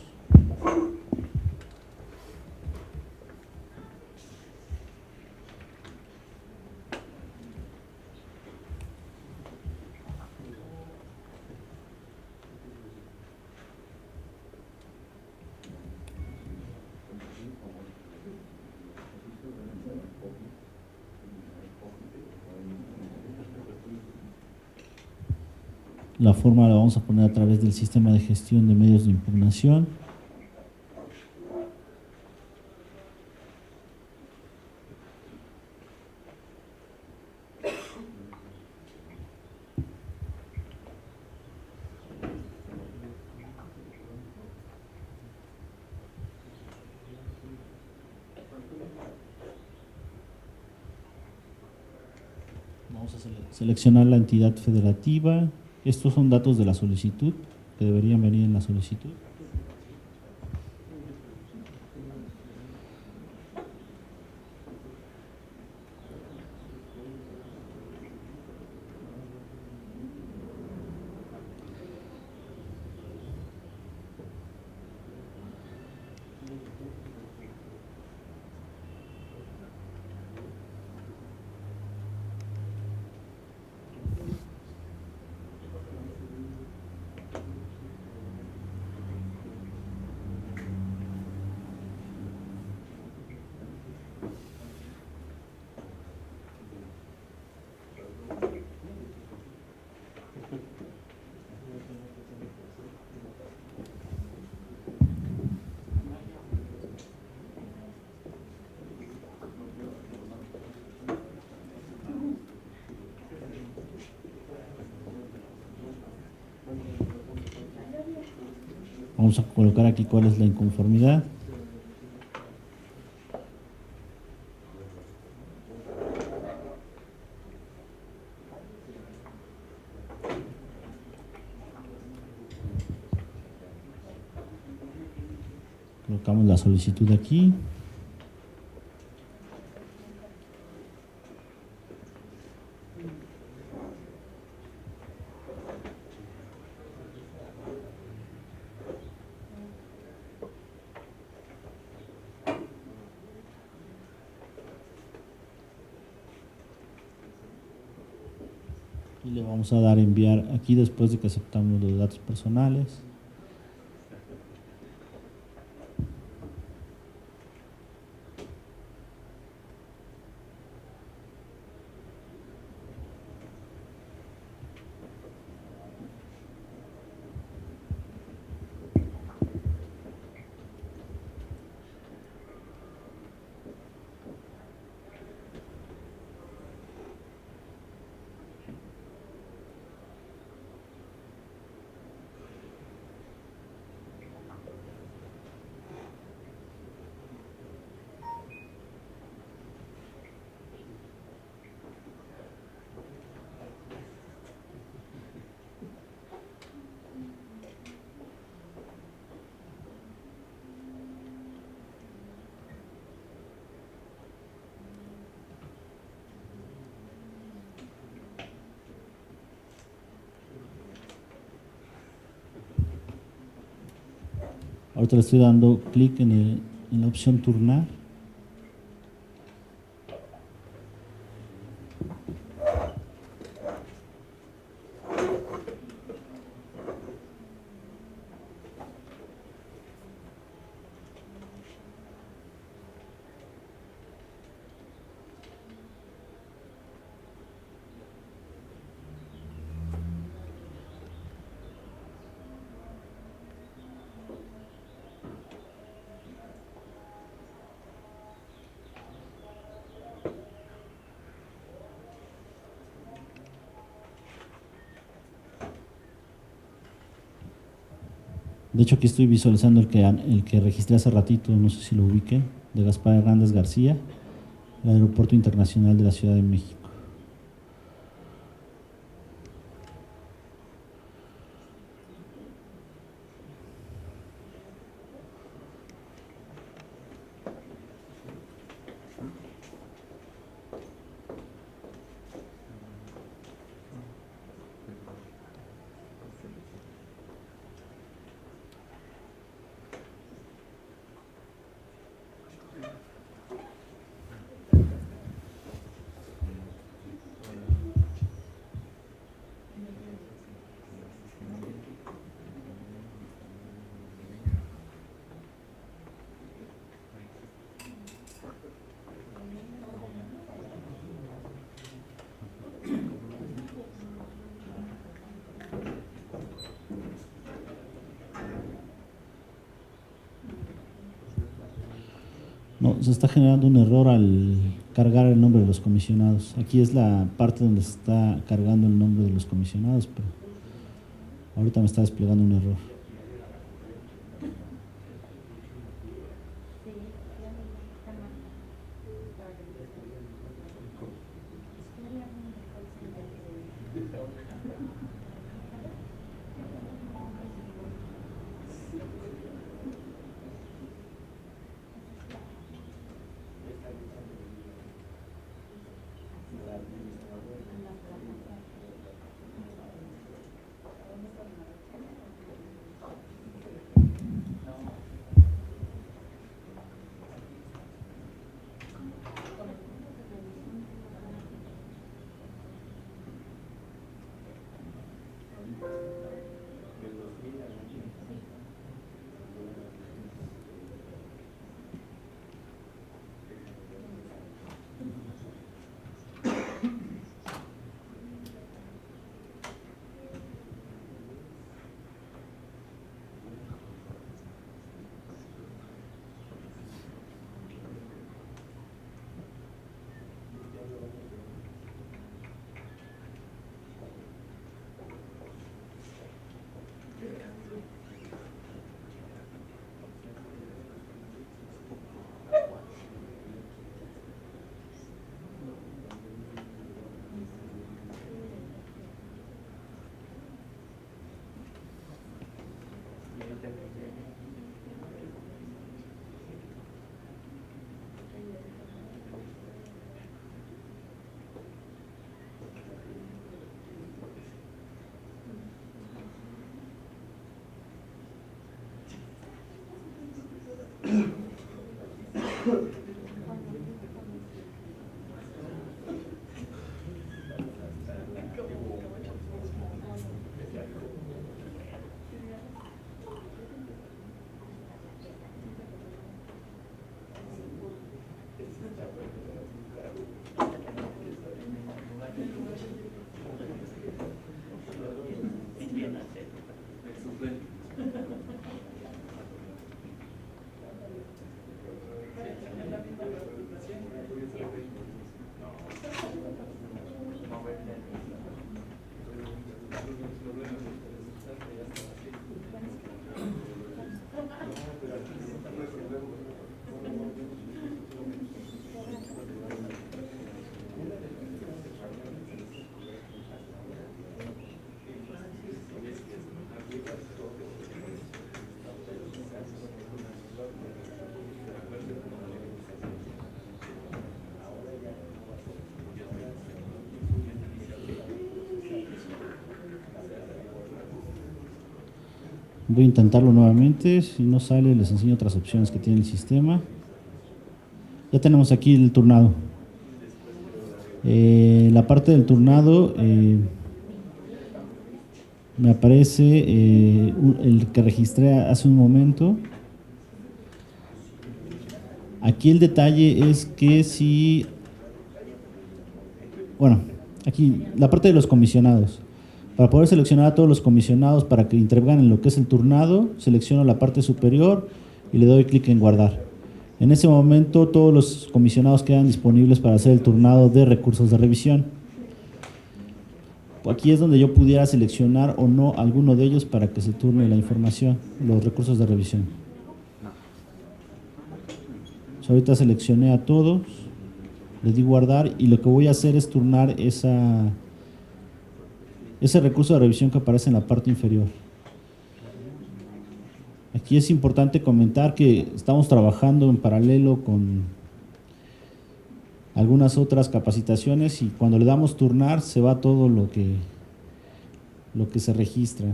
S1: La forma la vamos a poner a través del sistema de gestión de medios de impugnación. Vamos a seleccionar la entidad federativa. Estos son datos de la solicitud que deberían venir en la solicitud. Vamos a colocar aquí cuál es la inconformidad. Colocamos la solicitud aquí. Y le vamos a dar a enviar aquí después de que aceptamos los datos personales. Ahorita le estoy dando clic en la opción turnar. De hecho, aquí estoy visualizando el que registré hace ratito, no sé si lo ubiquen, de Gaspar Hernández García, el Aeropuerto Internacional de la Ciudad de México. No, se está generando un error al cargar el nombre de los comisionados. Aquí es la parte donde se está cargando el nombre de los comisionados, pero ahorita me está desplegando un error. Voy a intentarlo nuevamente, si no sale les enseño otras opciones que tiene el sistema. Ya tenemos aquí el turnado. La parte del turnado me aparece el que registré hace un momento. Aquí el detalle es que si, bueno, aquí la parte de los comisionados. Para poder seleccionar a todos los comisionados para que intervengan en lo que es el turnado, selecciono la parte superior y le doy clic en guardar. En ese momento todos los comisionados quedan disponibles para hacer el turnado de recursos de revisión. Aquí es donde yo pudiera seleccionar o no alguno de ellos para que se turne la información, los recursos de revisión. Ahorita seleccioné a todos, le di guardar y lo que voy a hacer es turnar ese recurso de revisión que aparece en la parte inferior. Aquí es importante comentar que estamos trabajando en paralelo con algunas otras capacitaciones y cuando le damos turnar se va todo lo que se registra.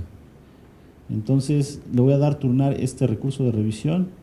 S1: Entonces le voy a dar turnar este recurso de revisión.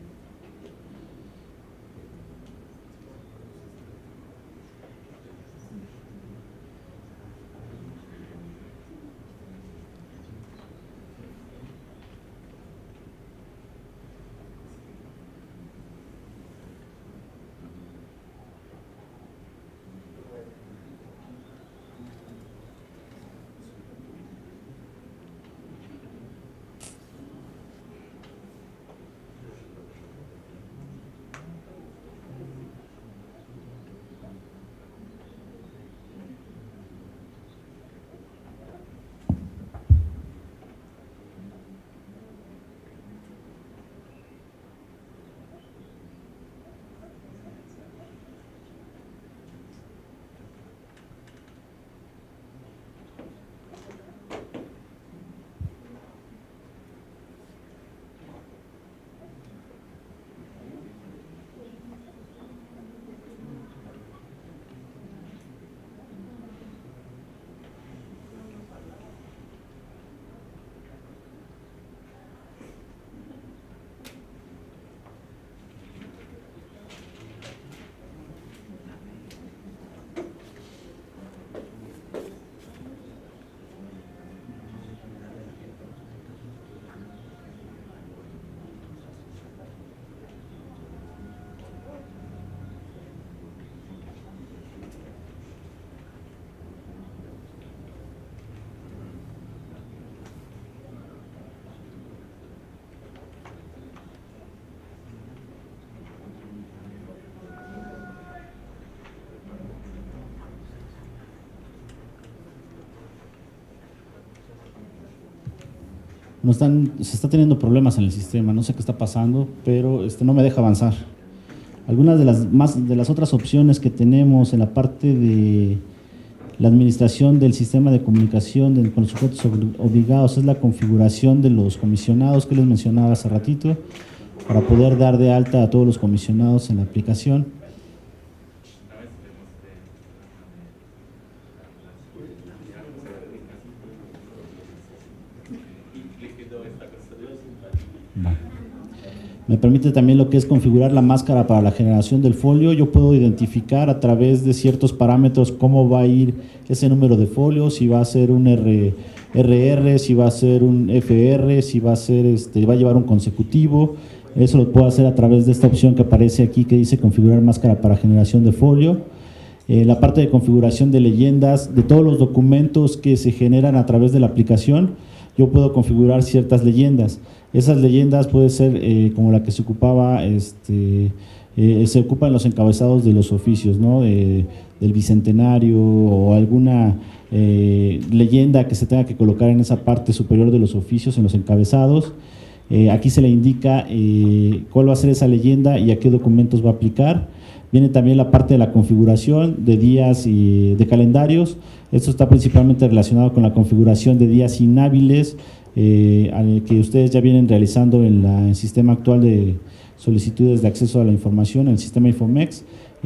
S1: Se está teniendo problemas en el sistema, no sé qué está pasando, pero no me deja avanzar. Algunas de las otras opciones que tenemos en la parte de la administración del sistema de comunicación con los sujetos obligados es la configuración de los comisionados que les mencionaba hace ratito, para poder dar de alta a todos los comisionados en la aplicación. Me permite también lo que es configurar la máscara para la generación del folio. Yo puedo identificar a través de ciertos parámetros cómo va a ir ese número de folios, si va a ser un RR, si va a ser un FR, si va a ser va a llevar un consecutivo. Eso lo puedo hacer a través de esta opción que aparece aquí que dice configurar máscara para generación de folio. La parte de configuración de leyendas, de todos los documentos que se generan a través de la aplicación, yo puedo configurar ciertas leyendas. Esas leyendas puede ser como la que se ocupaba, se ocupa en los encabezados de los oficios, ¿no? Del bicentenario o alguna leyenda que se tenga que colocar en esa parte superior de los oficios, en los encabezados. Aquí se le indica cuál va a ser esa leyenda y a qué documentos va a aplicar. Viene también la parte de la configuración de días y de calendarios. Esto está principalmente relacionado con la configuración de días inhábiles que ustedes ya vienen realizando en el sistema actual de solicitudes de acceso a la información, el sistema Infomex.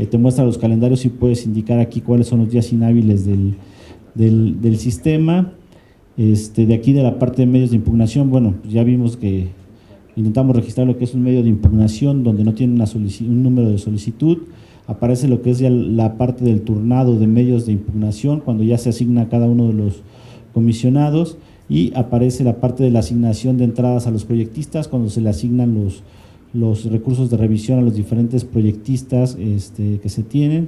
S1: Te muestra los calendarios y puedes indicar aquí cuáles son los días inhábiles del sistema. De aquí de la parte de medios de impugnación, bueno, ya vimos que intentamos registrar lo que es un medio de impugnación donde no tiene un número de solicitud. Aparece lo que es ya la parte del turnado de medios de impugnación, cuando ya se asigna a cada uno de los comisionados, y aparece la parte de la asignación de entradas a los proyectistas, cuando se le asignan los recursos de revisión a los diferentes proyectistas que se tienen,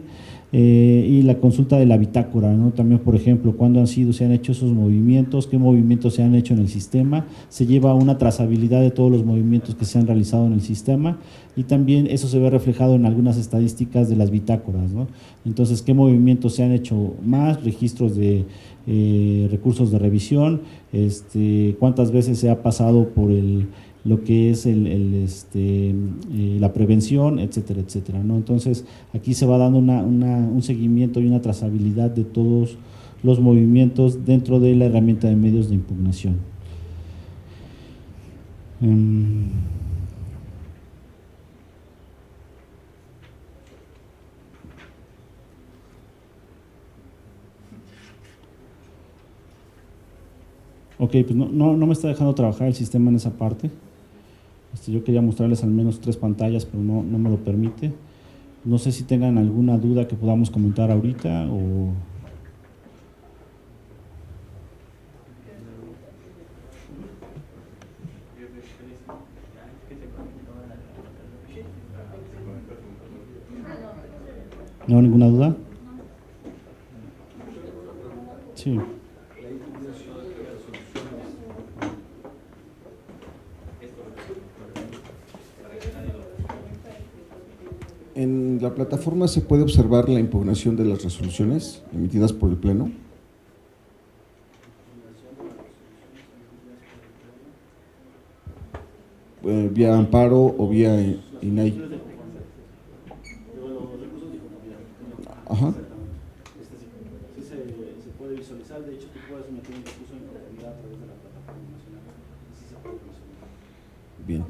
S1: y la consulta de la bitácora, ¿no? También, por ejemplo, cuándo se han hecho esos movimientos, qué movimientos se han hecho en el sistema, se lleva una trazabilidad de todos los movimientos que se han realizado en el sistema, y también eso se ve reflejado en algunas estadísticas de las bitácoras, ¿no? Entonces, qué movimientos se han hecho más, registros de recursos de revisión, cuántas veces se ha pasado por lo que es la prevención, etcétera, etcétera, ¿no? Entonces, aquí se va dando un seguimiento y una trazabilidad de todos los movimientos dentro de la herramienta de medios de impugnación. Ok, pues no me está dejando trabajar el sistema en esa parte. Yo quería mostrarles al menos 3 pantallas, pero no me lo permite. No sé si tengan alguna duda que podamos comentar ahorita o… ¿No? ¿Ninguna duda? Sí.
S6: En la plataforma se puede observar la impugnación de las resoluciones emitidas por el Pleno. Vía amparo o vía INAI. Ajá.
S1: Sí se puede visualizar, de hecho tú puedes meter un recurso de inconformidad a través de la plataforma nacional. Sí se puede visualizar.
S6: Bien.